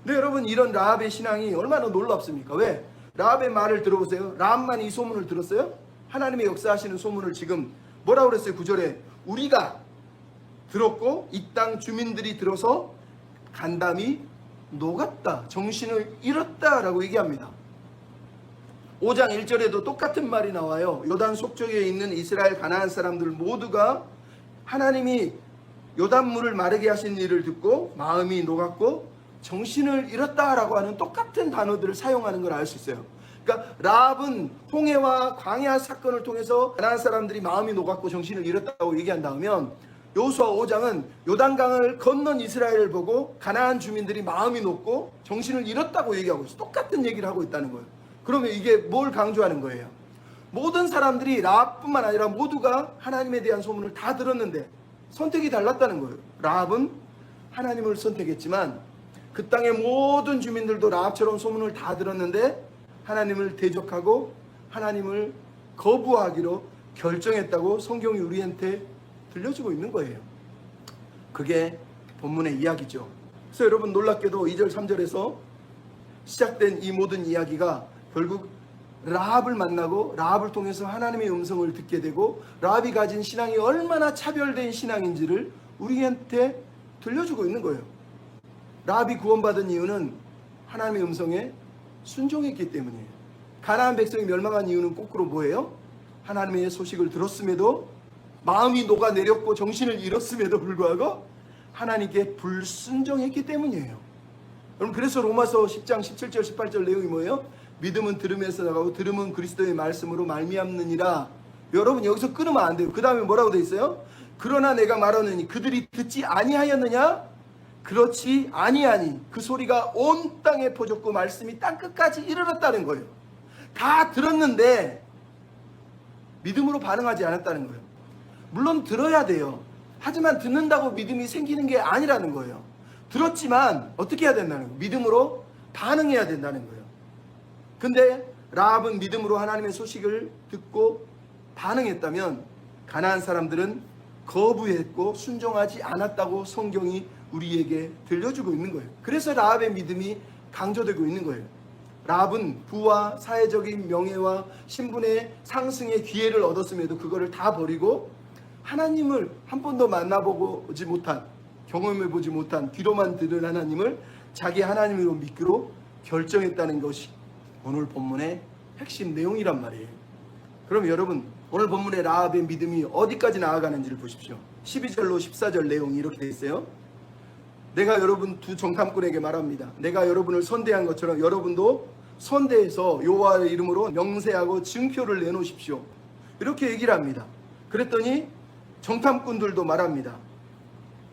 근데 여러분, 이런 라합의 신앙이 얼마나 놀랍습니까? 왜? 라합의 말을 들어보세요. 라합만 이 소문을 들었어요? 하나님의 역사하시는 소문을 지금 뭐라고 그랬어요? 9절에 우리가 들었고 이 땅 주민들이 들어서 간담이 녹았다, 정신을 잃었다라고 얘기합니다. 5장 1절에도 똑같은 말이 나와요. 요단 속쪽에 있는 이스라엘 가나안 사람들 모두가 하나님이 요단물을 마르게 하신 일을 듣고 마음이 녹았고 정신을 잃었다라고 하는 똑같은 단어들을 사용하는 걸 알 수 있어요. 그러니까 라합은 홍해와 광야 사건을 통해서 가나안 사람들이 마음이 녹았고 정신을 잃었다고 얘기한다면 여호수아 5장은 요단강을 건넌 이스라엘을 보고 가나안 주민들이 마음이 녹고 정신을 잃었다고 얘기하고 있어요. 똑같은 얘기를 하고 있다는 거예요. 그러면 이게 뭘 강조하는 거예요? 모든 사람들이 라합뿐만 아니라 모두가 하나님에 대한 소문을 다 들었는데 선택이 달랐다는 거예요. 라합은 하나님을 선택했지만 그 땅의 모든 주민들도 라합처럼 소문을 다 들었는데 하나님을 대적하고 하나님을 거부하기로 결정했다고 성경이 우리한테 들려주고 있는 거예요. 그게 본문의 이야기죠. 그래서 여러분, 놀랍게도 2절 3절에서 시작된 이 모든 이야기가 결국 라합을 만나고 라합을 통해서 하나님의 음성을 듣게 되고 라합이 가진 신앙이 얼마나 차별된 신앙인지를 우리한테 들려주고 있는 거예요. 라합이 구원받은 이유는 하나님의 음성에 순종했기 때문이에요. 가나안 백성이 멸망한 이유는 거꾸로 뭐예요? 하나님의 소식을 들었음에도 마음이 녹아내렸고 정신을 잃었음에도 불구하고 하나님께 불순종했기 때문이에요. 여러분, 그래서 로마서 10장 17절 18절 내용이 뭐예요? 믿음은 들음에서 나가고 들음은 그리스도의 말씀으로 말미암느니라. 여러분, 여기서 끊으면 안 돼요. 그 다음에 뭐라고 돼 있어요? 그러나 내가 말하느니 그들이 듣지 아니하였느냐? 그렇지 아니하니 그 소리가 온 땅에 퍼졌고 말씀이 땅끝까지 이르렀다는 거예요. 다 들었는데 믿음으로 반응하지 않았다는 거예요. 물론 들어야 돼요. 하지만 듣는다고 믿음이 생기는 게 아니라는 거예요. 들었지만 어떻게 해야 된다는 거예요? 믿음으로 반응해야 된다는 거예요. 근데 라합은 믿음으로 하나님의 소식을 듣고 반응했다면 가나안 사람들은 거부했고 순종하지 않았다고 성경이 우리에게 들려주고 있는 거예요. 그래서 라합의 믿음이 강조되고 있는 거예요. 라합은 부와 사회적인 명예와 신분의 상승의 기회를 얻었음에도 그거를 다 버리고 하나님을 한 번도 만나보지 못한, 경험해보지 못한, 귀로만 들은 하나님을 자기 하나님으로 믿기로 결정했다는 것이 오늘 본문의 핵심 내용이란 말이에요. 그럼 여러분, 오늘 본문의 라합의 믿음이 어디까지 나아가는지를 보십시오. 12절로 14절 내용이 이렇게 되어 있어요. 내가 여러분 두 정탐꾼에게 말합니다. 내가 여러분을 선대한 것처럼 여러분도 선대해서 여호와의 이름으로 명세하고 증표를 내놓으십시오. 이렇게 얘기를 합니다. 그랬더니 정탐꾼들도 말합니다.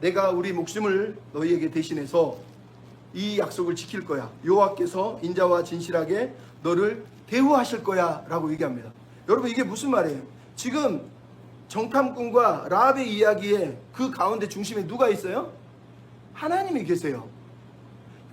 내가 우리 목숨을 너희에게 대신해서 이 약속을 지킬 거야. 여호와께서 인자와 진실하게 너를 대우하실 거야 라고 얘기합니다. 여러분, 이게 무슨 말이에요? 지금 정탐꾼과 라합의 이야기에 그 가운데 중심에 누가 있어요? 하나님이 계세요.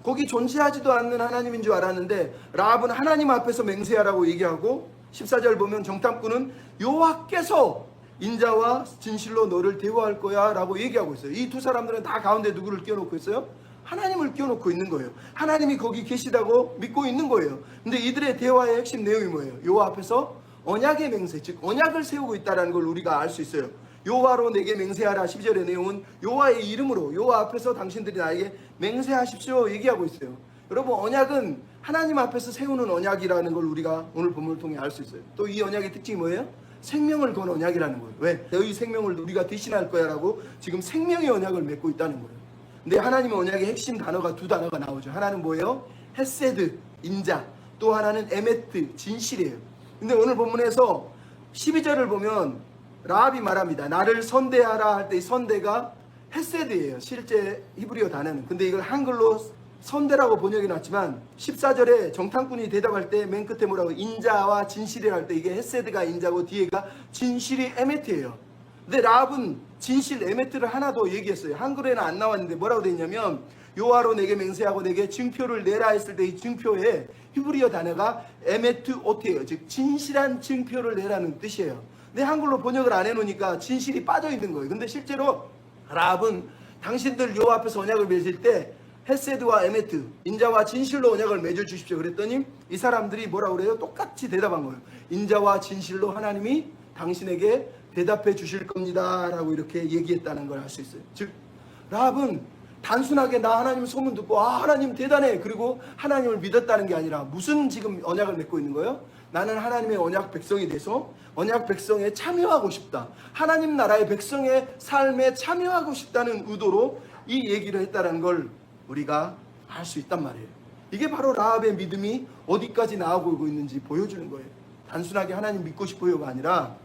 거기 존재하지도 않는 하나님인 줄 알았는데 라합은 하나님 앞에서 맹세하라고 얘기하고 14절 보면 정탐꾼은 여호와께서 인자와 진실로 너를 대우할 거야 라고 얘기하고 있어요. 이 두 사람들은 다 가운데 누구를 끼워놓고 있어요? 하나님을 끼워놓고 있는 거예요. 하나님이 거기 계시다고 믿고 있는 거예요. 근데 이들의 대화의 핵심 내용이 뭐예요? 여호와 앞에서 언약의 맹세, 즉 언약을 세우고 있다는 걸 우리가 알 수 있어요. 여호와로 내게 맹세하라. 12절의 내용은 여호와의 이름으로 여호와 앞에서 당신들이 나에게 맹세하십시오 얘기하고 있어요. 여러분, 언약은 하나님 앞에서 세우는 언약이라는 걸 우리가 오늘 본문을 통해 알 수 있어요. 또 이 언약의 특징이 뭐예요? 생명을 건 언약이라는 거예요. 왜? 너희 생명을 우리가 대신할 거야 라고 지금 생명의 언약을 맺고 있다는 거예요. 근데 하나님의 언약의 핵심 단어가 두 단어가 나오죠. 하나는 뭐예요? 헤세드, 인자. 또 하나는 에메트, 진실이에요. 근데 오늘 본문에서 12절을 보면 라합이 말합니다. 나를 선대하라 할 때 이 선대가 헤세드예요. 실제 히브리어 단어는. 근데 이걸 한글로 선대라고 번역해 놨지만 14절에 정탐꾼이 대답할 때 맨 끝에 뭐라고? 인자와 진실이라 할 때 이게 헤세드가 인자고 뒤에가 진실이 에메트예요. 근데 라합은 진실 에메트를 하나도 얘기했어요. 한글에는 안 나왔는데 뭐라고 돼 있냐면 여호와로 내게 맹세하고 내게 증표를 내라 했을 때 이 증표에 히브리어 단어가 에메트 오트예요. 즉 진실한 증표를 내라는 뜻이에요. 근데 한글로 번역을 안 해놓으니까 진실이 빠져 있는 거예요. 근데 실제로 라합은 당신들 여호와 앞에서 언약을 맺을 때 헤세드와 에메트, 인자와 진실로 언약을 맺어 주십시오. 그랬더니 이 사람들이 뭐라고 그래요? 똑같이 대답한 거예요. 인자와 진실로 하나님이 당신에게 대답해 주실 겁니다 라고 이렇게 얘기했다는 걸 알 수 있어요. 즉 라합은 단순하게 나 하나님 소문 듣고 하나님 대단해 그리고 하나님을 믿었다는 게 아니라 무슨 지금 언약을 맺고 있는 거예요? 나는 하나님의 언약 백성이 돼서 언약 백성에 참여하고 싶다. 하나님 나라의 백성의 삶에 참여하고 싶다는 의도로 이 얘기를 했다는 걸 우리가 알 수 있단 말이에요. 이게 바로 라합의 믿음이 어디까지 나아가고 있는지 보여주는 거예요. 단순하게 하나님 믿고 싶어요가 아니라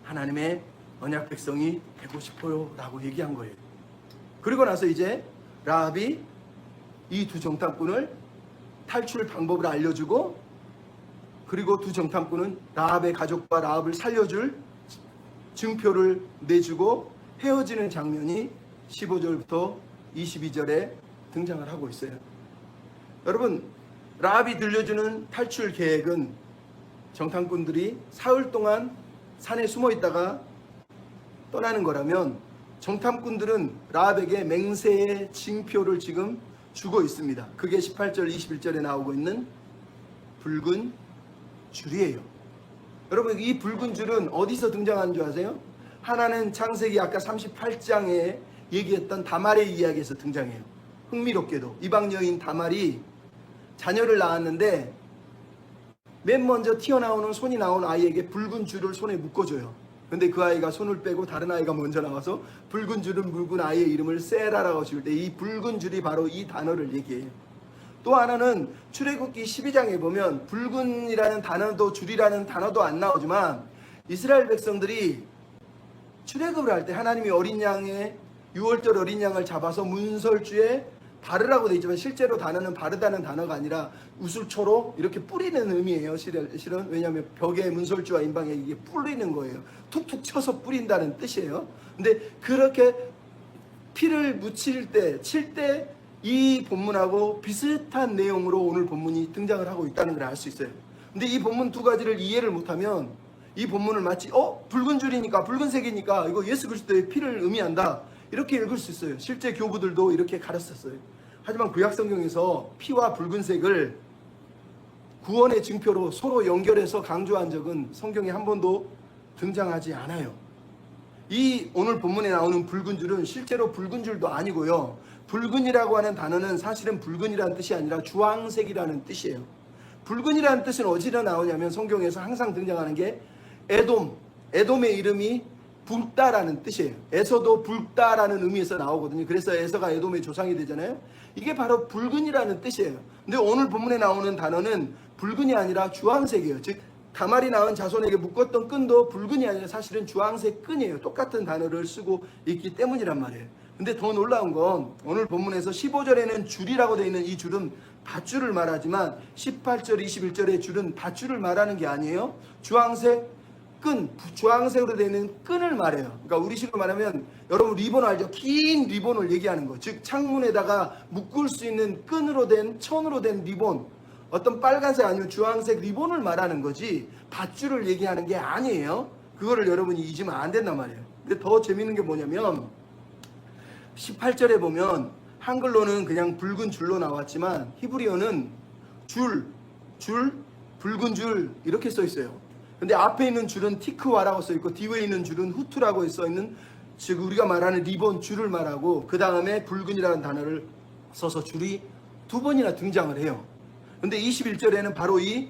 하나님의 언약 백성이 되고 싶어요 라고 얘기한 거예요. 그리고 나서 이제 라합이 이 두 정탐꾼을 탈출 방법을 알려주고 그리고 두 정탐꾼은 라합의 가족과 라합을 살려줄 증표를 내주고 헤어지는 장면이 15절부터 22절에 등장을 하고 있어요. 여러분, 라합이 들려주는 탈출 계획은 정탐꾼들이 사흘 동안 산에 숨어 있다가 떠나는 거라면 정탐꾼들은 라합에게 맹세의 징표를 지금 주고 있습니다. 그게 18절 21절에 나오고 있는 붉은 줄이에요. 여러분, 이 붉은 줄은 어디서 등장하는 줄 아세요? 하나는 창세기 아까 38장에 얘기했던 다말의 이야기에서 등장해요. 흥미롭게도 이방 여인 다말이 자녀를 낳았는데 맨 먼저 튀어나오는 손이 나온 아이에게 붉은 줄을 손에 묶어줘요. 근데 그 아이가 손을 빼고 다른 아이가 먼저 나와서 붉은 줄은 붉은 아이의 이름을 세라라고 지을 때 이 붉은 줄이 바로 이 단어를 얘기해요. 또 하나는 출애굽기 12장에 보면 붉은이라는 단어도 줄이라는 단어도 안 나오지만 이스라엘 백성들이 출애굽을 할 때 하나님이 어린 양의 6월절 어린 양을 잡아서 문설주에 바르라고 되어 있지만 실제로 단어는 바르다는 단어가 아니라 우슬초로 이렇게 뿌리는 의미예요. 실은 왜냐하면 벽에 문설주와 인방에 이게 뿌리는 거예요. 툭툭 쳐서 뿌린다는 뜻이에요. 근데 그렇게 피를 묻힐 때, 칠 때 이 본문하고 비슷한 내용으로 오늘 본문이 등장을 하고 있다는 걸 알 수 있어요. 근데 이 본문 두 가지를 이해를 못하면 이 본문을 마치 붉은 줄이니까 붉은색이니까 이거 예수 그리스도의 피를 의미한다 이렇게 읽을 수 있어요. 실제 교부들도 이렇게 가르쳤어요. 하지만 구약 성경에서 피와 붉은색을 구원의 증표로 서로 연결해서 강조한 적은 성경에 한 번도 등장하지 않아요. 이 오늘 본문에 나오는 붉은 줄은 실제로 붉은 줄도 아니고요. 붉은이라고 하는 단어는 사실은 붉은이라는 뜻이 아니라 주황색이라는 뜻이에요. 붉은이라는 뜻은 어디서 나오냐면 성경에서 항상 등장하는 게 에돔의 이름이 붉다라는 뜻이에요. 에서도 붉다라는 의미에서 나오거든요. 그래서 에서가 에돔의 조상이 되잖아요. 이게 바로 붉은이라는 뜻이에요. 근데 오늘 본문에 나오는 단어는 붉은이 아니라 주황색이에요. 즉 다말이 낳은 자손에게 묶었던 끈도 붉은이 아니라 사실은 주황색 끈이에요. 똑같은 단어를 쓰고 있기 때문이란 말이에요. 근데 더 놀라운 건 오늘 본문에서 15절에는 줄이라고 되어 있는 이 줄은 밧줄을 말하지만 18절 21절의 줄은 밧줄을 말하는 게 아니에요. 주황색 끈, 주황색으로 되어 있는 끈을 말해요. 그러니까 우리식으로 말하면 여러분 리본 알죠? 긴 리본을 얘기하는 거. 즉 창문에다가 묶을 수 있는 끈으로 된 천으로 된 리본, 어떤 빨간색 아니면 주황색 리본을 말하는 거지 밧줄을 얘기하는 게 아니에요. 그거를 여러분이 잊으면 안 된단 말이에요. 근데 더 재밌는 게 뭐냐면 18절에 보면 한글로는 그냥 붉은 줄로 나왔지만 히브리어는 줄, 붉은 줄 이렇게 써 있어요. 근데 앞에 있는 줄은 티크와라고 써 있고 뒤에 있는 줄은 후투라고 써 있는, 즉 우리가 말하는 리본 줄을 말하고 그 다음에 붉은이라는 단어를 써서 줄이 두 번이나 등장을 해요. 근데 21절에는 바로 이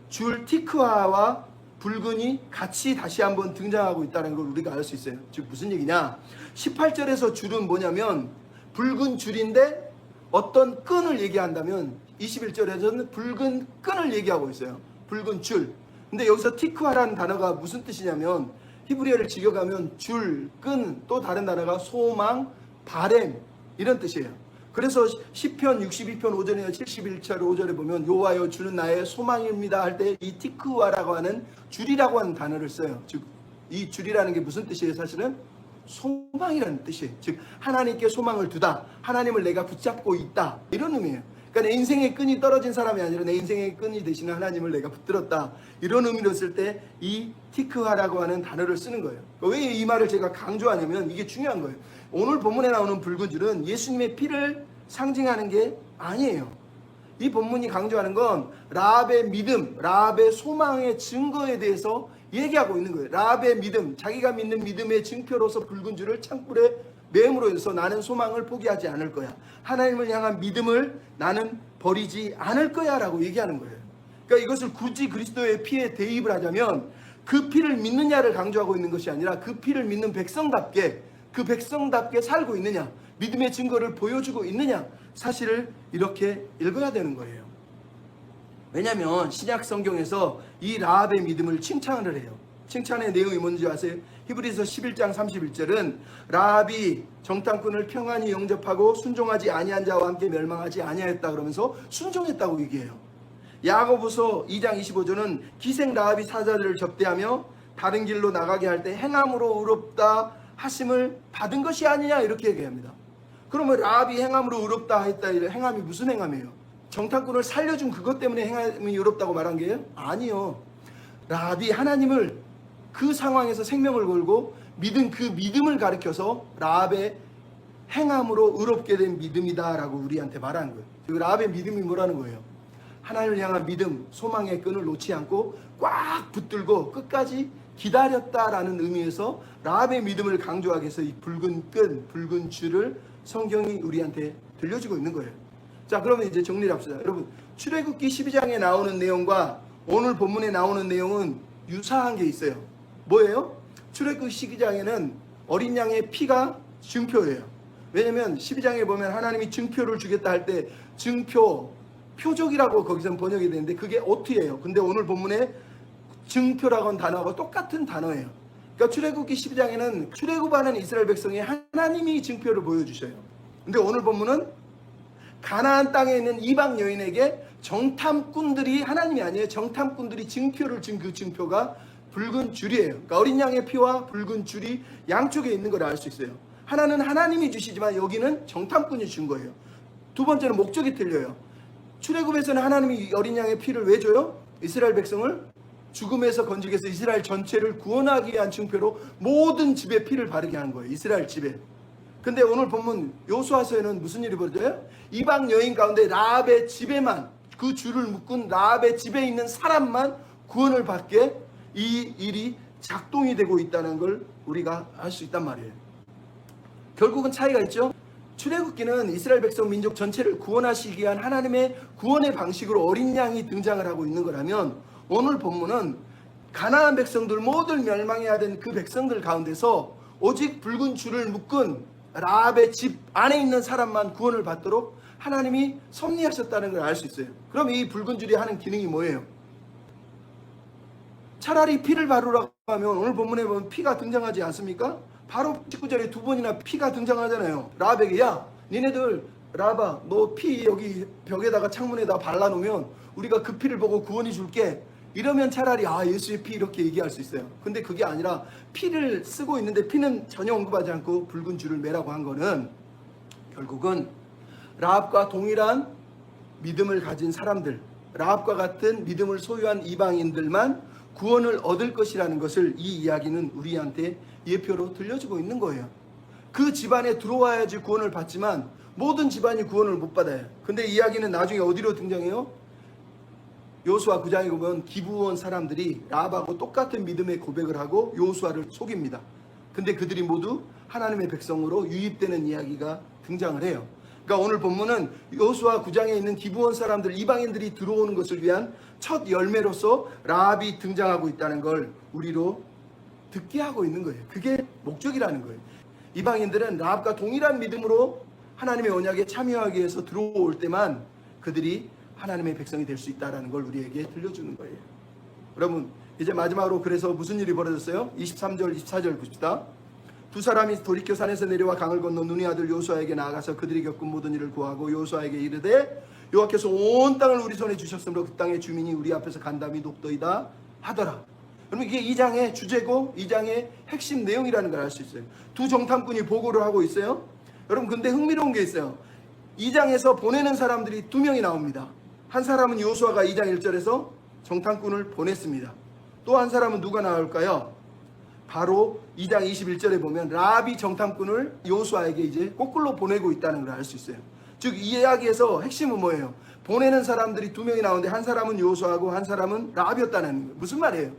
줄 티크와와 붉은이 같이 다시 한번 등장하고 있다는 걸 우리가 알 수 있어요. 즉 무슨 얘기냐? 18절에서 줄은 뭐냐면 붉은 줄인데 어떤 끈을 얘기한다면 21절에서는 붉은 끈을 얘기하고 있어요. 붉은 줄. 근데 여기서 티크와라는 단어가 무슨 뜻이냐면 히브리어를 직역하면 줄, 끈, 또 다른 단어가 소망, 바램 이런 뜻이에요. 그래서 시편 62편 5절이나 71절 5절에 보면 여호와여 주는 나의 소망입니다 할 때 이 티크와라고 하는 줄이라고 하는 단어를 써요. 즉 이 줄이라는 게 무슨 뜻이에요? 사실은 소망이라는 뜻이에요. 즉 하나님께 소망을 두다, 하나님을 내가 붙잡고 있다, 이런 의미예요. 그러니까 내 인생의 끈이 떨어진 사람이 아니라 내 인생의 끈이 되시는 하나님을 내가 붙들었다, 이런 의미로 쓸 때 이 티크와라고 하는 단어를 쓰는 거예요. 왜 이 말을 제가 강조하냐면 이게 중요한 거예요. 오늘 본문에 나오는 붉은 줄은 예수님의 피를 상징하는 게 아니에요. 이 본문이 강조하는 건 라합의 믿음, 라합의 소망의 증거에 대해서 얘기하고 있는 거예요. 라합의 믿음, 자기가 믿는 믿음의 증표로서 붉은 줄을 창불에 매음으로 해서 나는 소망을 포기하지 않을 거야, 하나님을 향한 믿음을 나는 버리지 않을 거야 라고 얘기하는 거예요. 그러니까 이것을 굳이 그리스도의 피에 대입을 하자면 그 피를 믿느냐를 강조하고 있는 것이 아니라 그 피를 믿는 백성답게, 그 백성답게 살고 있느냐, 믿음의 증거를 보여주고 있느냐, 사실을 이렇게 읽어야 되는 거예요. 왜냐하면 신약 성경에서 이 라합의 믿음을 칭찬을 해요. 칭찬의 내용이 뭔지 아세요? 히브리서 11장 31절은 라합이 정탐꾼을 평안히 영접하고 순종하지 아니한 자와 함께 멸망하지 아니하였다 그러면서 순종했다고 얘기해요. 야고보서 2장 25절은 기생 라합이 사자들을 접대하며 다른 길로 나가게 할 때 행함으로 의롭다 하심을 받은 것이 아니냐, 이렇게 얘기합니다. 그러면 라합이 행함으로 의롭다 했다, 행함이 무슨 행함이에요? 정탐꾼을 살려준 그것 때문에 행함이 의롭다고 말한 게요? 아니요. 라합이 하나님을 그 상황에서 생명을 걸고 믿은 그 믿음을 가리켜서 라합의 행함으로 의롭게 된 믿음이다 라고 우리한테 말하는 거예요. 그 라합의 믿음이 뭐라는 거예요? 하나님을 향한 믿음, 소망의 끈을 놓지 않고 꽉 붙들고 끝까지 기다렸다라는 의미에서 라합의 믿음을 강조하기 위해서 이 붉은 끈, 붉은 줄을 성경이 우리한테 들려주고 있는 거예요. 자, 그러면 이제 정리를 합시다. 여러분, 출애굽기 12장에 나오는 내용과 오늘 본문에 나오는 내용은 유사한 게 있어요. 뭐예요? 출애굽기 12장에는 어린 양의 피가 증표예요. 왜냐면 12장에 보면 하나님이 증표를 주겠다 할 때 증표, 표적이라고 거기서 번역이 되는데 그게 OT예요. 근데 오늘 본문에 증표라고 하는 단어하고 똑같은 단어예요. 그러니까 출애굽기 12장에는 출애굽하는 이스라엘 백성이 하나님이 증표를 보여주셔요. 근데 오늘 본문은 가나안 땅에 있는 이방 여인에게 정탐꾼들이, 하나님이 아니에요, 정탐꾼들이 증표를 준 그 증표가 붉은 줄이에요. 그러니까 어린 양의 피와 붉은 줄이 양쪽에 있는 걸 알 수 있어요. 하나는 하나님이 주시지만 여기는 정탐꾼이 준 거예요. 두 번째는 목적이 틀려요. 출애굽에서는 하나님이 어린 양의 피를 왜 줘요? 이스라엘 백성을 죽음에서 건지기 위해서 이스라엘 전체를 구원하기 위한 증표로 모든 집에 피를 바르게 한 거예요. 이스라엘 집에. 근데 오늘 본문 여호수아서에는 무슨 일이 벌어져요? 이방 여인 가운데 라합의 집에만, 그 줄을 묶은 라합의 집에 있는 사람만 구원을 받게 이 일이 작동이 되고 있다는 걸 우리가 알 수 있단 말이에요. 결국은 차이가 있죠. 출애굽기는 이스라엘 백성 민족 전체를 구원하시기 위한 하나님의 구원의 방식으로 어린 양이 등장을 하고 있는 거라면, 오늘 본문은 가나안 백성들 모두 멸망해야 된 그 백성들 가운데서 오직 붉은 줄을 묶은 라합의 집 안에 있는 사람만 구원을 받도록 하나님이 섭리하셨다는 걸 알 수 있어요. 그럼 이 붉은 줄이 하는 기능이 뭐예요? 차라리 피를 바르라고 하면 오늘 본문에 보면 피가 등장하지 않습니까? 바로 19절에 두 번이나 피가 등장하잖아요. 라합에게, 야, 니네들 라합아, 너 피 여기 벽에다가 창문에다 발라놓으면 우리가 그 피를 보고 구원이 줄게, 이러면 차라리 예수의 피 이렇게 얘기할 수 있어요. 근데 그게 아니라 피를 쓰고 있는데 피는 전혀 언급하지 않고 붉은 줄을 매라고 한 거는 결국은 라합과 동일한 믿음을 가진 사람들, 라합과 같은 믿음을 소유한 이방인들만 구원을 얻을 것이라는 것을 이 이야기는 우리한테 예표로 들려주고 있는 거예요. 그 집안에 들어와야지 구원을 받지만 모든 집안이 구원을 못 받아요. 근데 이야기는 나중에 어디로 등장해요? 여호수아 9장에 보면 기브온 사람들이 라합하고 똑같은 믿음의 고백을 하고 여호수아를 속입니다. 근데 그들이 모두 하나님의 백성으로 유입되는 이야기가 등장을 해요. 그러니까 오늘 본문은 여호수아 9장에 있는 기브온 사람들, 이방인들이 들어오는 것을 위한 첫 열매로서 라합이 등장하고 있다는 걸 우리로 듣게 하고 있는 거예요. 그게 목적이라는 거예요. 이방인들은 라합과 동일한 믿음으로 하나님의 언약에 참여하기 위해서 들어올 때만 그들이 하나님의 백성이 될 수 있다는 걸 우리에게 들려주는 거예요. 여러분, 이제 마지막으로 그래서 무슨 일이 벌어졌어요? 23절, 24절 봅시다. 두 사람이 돌이켜 산에서 내려와 강을 건너 눈의 아들 요수아에게 나아가서 그들이 겪은 모든 일을 고하고 요수아에게 이르되 여호와께서 온 땅을 우리 손에 주셨으므로 그 땅의 주민이 우리 앞에서 간담이 높도이다 하더라. 그러면 이게 2장의 주제고 2장의 핵심 내용이라는 걸 알 수 있어요. 두 정탐꾼이 보고를 하고 있어요. 여러분, 근데 흥미로운 게 있어요. 2장에서 보내는 사람들이 2명이 나옵니다. 한 사람은 요수아가 2장 1절에서 정탐꾼을 보냈습니다. 또 한 사람은 누가 나올까요? 바로 2장 21절에 보면 라합이 정탐꾼을 요수아에게 이제 거꾸로 보내고 있다는 걸 알 수 있어요. 즉 이 이야기에서 핵심은 뭐예요? 보내는 사람들이 2명이 나오는데 한 사람은 요수아고 한 사람은 라합이었다는 거예요. 무슨 말이에요?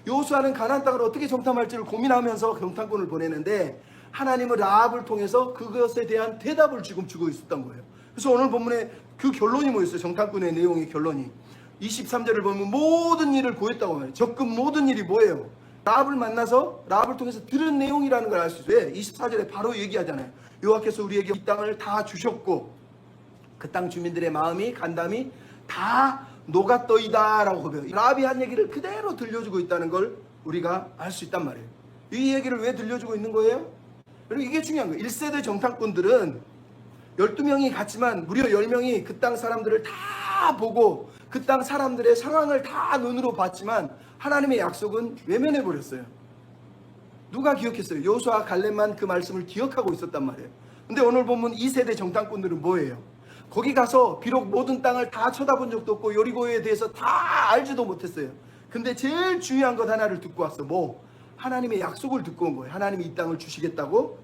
요수아는 가나안 땅을 어떻게 정탐할지를 고민하면서 정탐꾼을 보내는데 하나님은 라합을 통해서 그것에 대한 대답을 지금 주고 있었던 거예요. 그래서 오늘 본문에 그 결론이 뭐였어요? 정탐꾼의 내용의 결론이 23절을 보면 모든 일을 고했다고 해요. 적금 모든 일이 뭐예요? 라합을 만나서 라합을 통해서 들은 내용이라는 걸 알 수 있어요. 24절에 바로 얘기하잖아요. 여호와께서 우리에게 이 땅을 다 주셨고 그 땅 주민들의 마음이 간담이 다 녹았더이다 라고 고백해요. 라합이 한 얘기를 그대로 들려주고 있다는 걸 우리가 알 수 있단 말이에요. 이 얘기를 왜 들려주고 있는 거예요? 그리고 이게 중요한 거예요. 1세대 정탐꾼들은 12명이 갔지만 무려 10명이 그 땅 사람들을 다 보고 그 땅 사람들의 상황을 다 눈으로 봤지만 하나님의 약속은 외면해 버렸어요. 누가 기억했어요? 여호수아 갈렙만 그 말씀을 기억하고 있었단 말이에요. 근데 오늘 보면 2세대 정탐꾼들은 뭐예요? 거기 가서 비록 모든 땅을 다 쳐다본 적도 없고 여리고에 대해서 다 알지도 못했어요. 근데 제일 중요한 것 하나를 듣고 왔어. 뭐? 하나님의 약속을 듣고 온 거예요. 하나님이 이 땅을 주시겠다고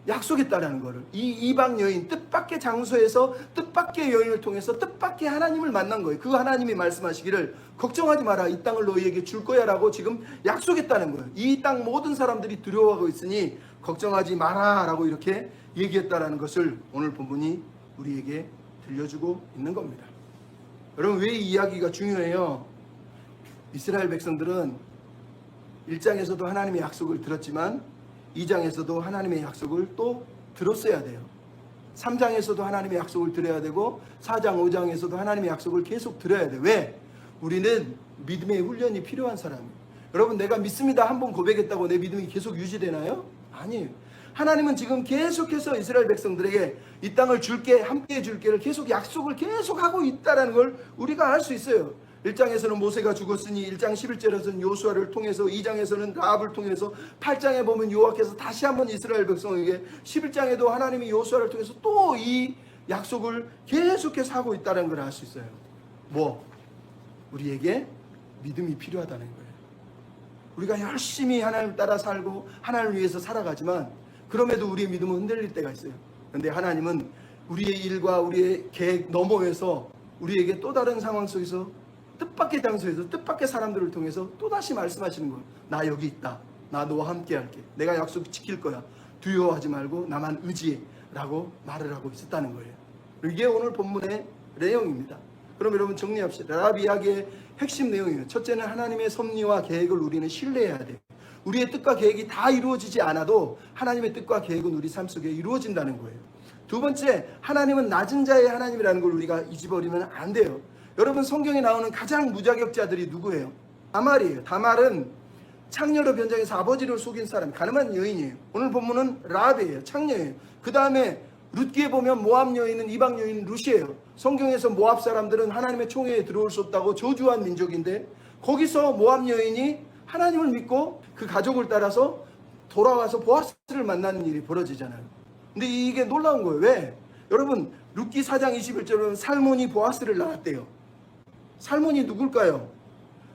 약속했다라는 거를. 이 이방 여인, 뜻밖의 장소에서 뜻밖의 여인을 통해서 뜻밖의 하나님을 만난 거예요. 그 하나님이 말씀하시기를 걱정하지 마라, 이 땅을 너희에게 줄 거야 라고 지금 약속했다는 거예요. 이 땅 모든 사람들이 두려워하고 있으니 걱정하지 마라 라고 이렇게 얘기했다라는 것을 오늘 본문이 우리에게 들려주고 있는 겁니다. 여러분, 왜 이 이야기가 중요해요? 이스라엘 백성들은 1장에서도 하나님의 약속을 들었지만 2장에서도 하나님의 약속을 또 들었어야 돼요. 3장에서도 하나님의 약속을 들어야 되고 4장, 5장에서도 하나님의 약속을 계속 들어야 돼요. 왜? 우리는 믿음의 훈련이 필요한 사람이에요. 여러분, 내가 믿습니다 한번 고백했다고 내 믿음이 계속 유지되나요? 아니에요. 하나님은 지금 계속해서 이스라엘 백성들에게 이 땅을 줄게, 함께 해줄게를 계속 약속을 계속하고 있다는 걸 우리가 알 수 있어요. 1장에서는 모세가 죽었으니 1장 11절에서는 요수아를 통해서, 2장에서는 라합을 통해서, 8장에 보면 여호와께서 다시 한번 이스라엘 백성에게, 11장에도 하나님이 요수아를 통해서 또 이 약속을 계속해서 하고 있다는 걸 알 수 있어요. 뭐? 우리에게 믿음이 필요하다는 거예요. 우리가 열심히 하나님 따라 살고 하나님을 위해서 살아가지만 그럼에도 우리의 믿음은 흔들릴 때가 있어요. 그런데 하나님은 우리의 일과 우리의 계획 너머에서 우리에게 또 다른 상황 속에서 뜻밖의 장소에서 뜻밖의 사람들을 통해서 또다시 말씀하시는 거예요. 나 여기 있다. 나 너와 함께 할게. 내가 약속 지킬 거야. 두려워하지 말고 나만 의지해 라고 말을 하고 있었다는 거예요. 이게 오늘 본문의 내용입니다. 그럼 여러분 정리합시다. 라합 이야기의 핵심 내용이에요. 첫째는 하나님의 섭리와 계획을 우리는 신뢰해야 돼요. 우리의 뜻과 계획이 다 이루어지지 않아도 하나님의 뜻과 계획은 우리 삶 속에 이루어진다는 거예요. 두 번째, 하나님은 낮은 자의 하나님이라는 걸 우리가 잊어버리면 안 돼요. 여러분, 성경에 나오는 가장 무자격자들이 누구예요? 다말이에요. 다말은 창녀로 변장해서 아버지를 속인 사람, 가늠한 여인이에요. 오늘 본문은 라합이에요. 창녀예요. 그 다음에 룻기에 보면 모압 여인은, 이방 여인 룻이에요. 성경에서 모압 사람들은 하나님의 총회에 들어올 수 없다고 저주한 민족인데 거기서 모압 여인이 하나님을 믿고 그 가족을 따라서 돌아와서 보아스를 만나는 일이 벌어지잖아요. 근데 이게 놀라운 거예요. 왜? 여러분, 룻기 4장 21절은 살몬이 보아스를 낳았대요. 살몬이 누굴까요?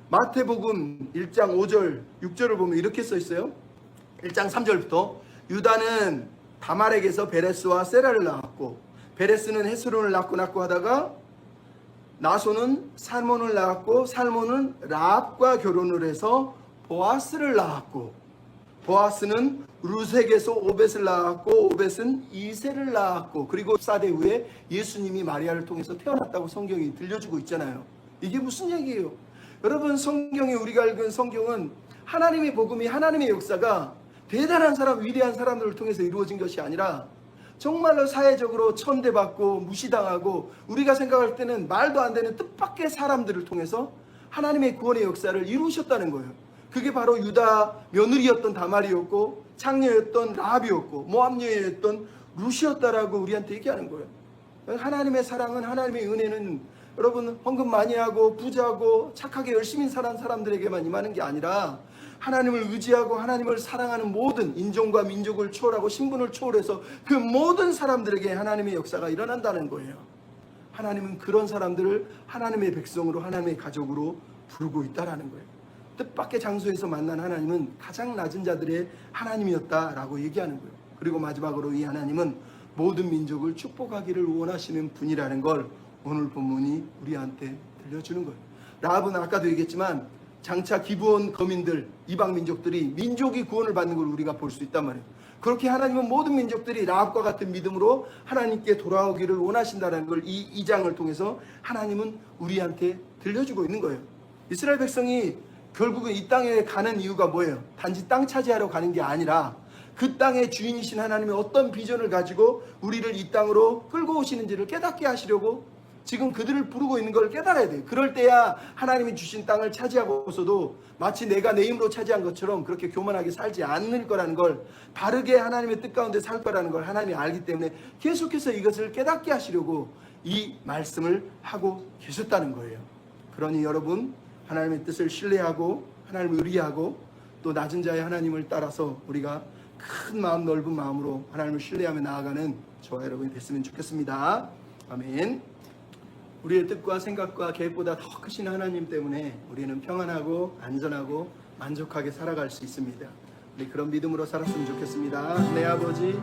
마태복음 1장 5절 6절을 보면 이렇게 써 있어요. 1장 3절부터 유다는 다말에게서 베레스와 세라를 낳았고 베레스는 헤스론을 낳고 하다가 나손은 살몬을 낳았고 살몬은 라합과 결혼을 해서 보아스를 낳았고 보아스는 루색에서 오벳을 낳았고 오벳은 이새를 낳았고 그리고 14대 후에 예수님이 마리아를 통해서 태어났다고 성경이 들려주고 있잖아요. 이게 무슨 얘기예요? 여러분, 성경에 우리가 읽은 성경은 하나님의 복음이, 하나님의 역사가 대단한 사람, 위대한 사람들을 통해서 이루어진 것이 아니라 정말로 사회적으로 천대받고 무시당하고 우리가 생각할 때는 말도 안 되는 뜻밖의 사람들을 통해서 하나님의 구원의 역사를 이루셨다는 거예요. 그게 바로 유다 며느리였던 다말이었고 창녀였던 라합이었고 모압 여인이었던 룻이었다라고 우리한테 얘기하는 거예요. 하나님의 사랑은, 하나님의 은혜는 여러분 헌금 많이 하고 부자고 착하게 열심히 사는 사람들에게만 임하는 게 아니라 하나님을 의지하고 하나님을 사랑하는 모든 인종과 민족을 초월하고 신분을 초월해서 그 모든 사람들에게 하나님의 역사가 일어난다는 거예요. 하나님은 그런 사람들을 하나님의 백성으로, 하나님의 가족으로 부르고 있다라는 거예요. 뜻밖의 장소에서 만난 하나님은 가장 낮은 자들의 하나님이었다라고 얘기하는 거예요. 그리고 마지막으로 이 하나님은 모든 민족을 축복하기를 원하시는 분이라는 걸 오늘 본문이 우리한테 들려주는 거예요. 라합은 아까도 얘기했지만 장차 기브온 거민들, 이방 민족들이 민족이 구원을 받는 걸 우리가 볼 수 있단 말이에요. 그렇게 하나님은 모든 민족들이 라합과 같은 믿음으로 하나님께 돌아오기를 원하신다는 걸 이 2장을 통해서 하나님은 우리한테 들려주고 있는 거예요. 이스라엘 백성이 결국은 이 땅에 가는 이유가 뭐예요? 단지 땅 차지하러 가는 게 아니라 그 땅의 주인이신 하나님의 어떤 비전을 가지고 우리를 이 땅으로 끌고 오시는지를 깨닫게 하시려고 지금 그들을 부르고 있는 걸 깨달아야 돼요. 그럴 때야 하나님이 주신 땅을 차지하고서도 마치 내가 내 힘으로 차지한 것처럼 그렇게 교만하게 살지 않을 거라는 걸, 바르게 하나님의 뜻 가운데 살 거라는 걸 하나님이 알기 때문에 계속해서 이것을 깨닫게 하시려고 이 말씀을 하고 계셨다는 거예요. 그러니 여러분, 하나님의 뜻을 신뢰하고 하나님을 의리하고 또 낮은 자의 하나님을 따라서 우리가 큰 마음, 넓은 마음으로 하나님을 신뢰하며 나아가는 저와 여러분이 됐으면 좋겠습니다. 아멘. 우리의 뜻과 생각과 계획보다 더 크신 하나님 때문에 우리는 평안하고 안전하고 만족하게 살아갈 수 있습니다. 우리 그런 믿음으로 살았으면 좋겠습니다. 내 아버지,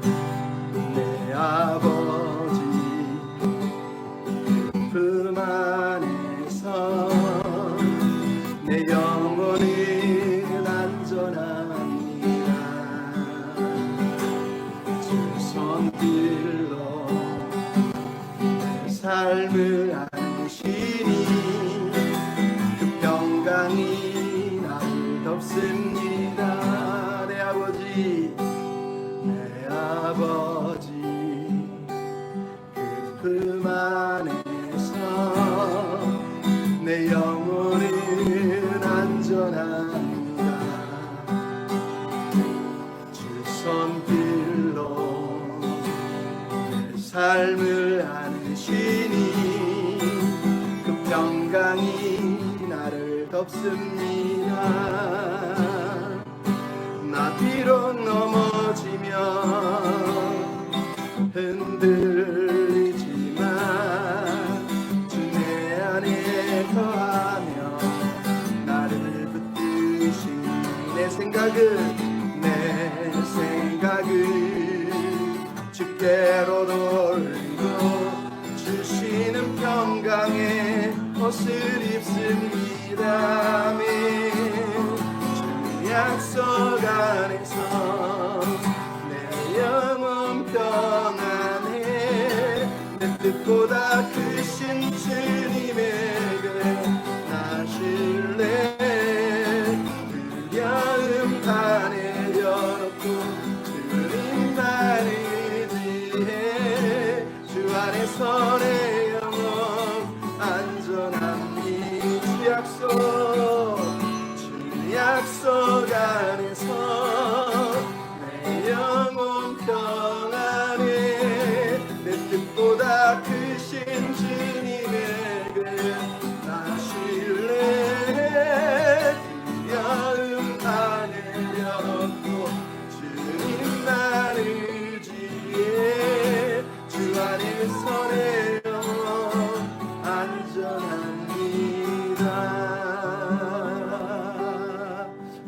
내 아버지, 품 안에서 내 영혼은 안전합니다. 주 손길로 내 삶을 안으시니 그 평강이 나를 덮습니다. 내 아버지, 내 아버지, 그 품 안에서 내 영혼은 안전합니다. 주 손길로 내 삶을 안으시니 그 평강이 나를 덮습니다. 나 비록 넘어지면 흔들리지만 주 내 안에 거하며 나를 붙드신 내 생각을 주께로 돌리고 주시는 평강의 옷을 입습니다. 아멘. 주 약속 안에서 내 영혼 평안해. 내 뜻보다 크신 주님에게 나 신뢰. 두려움 다 내려놓고 주님만 의지해. 주 안에서 내 영혼 안전함이 주 약속 안에서 내 영혼 평안해. 내 뜻보다 크신 주님에게 나 신뢰해. 두려움 다 내려놓고 주님만 의지해. 주 안에서 내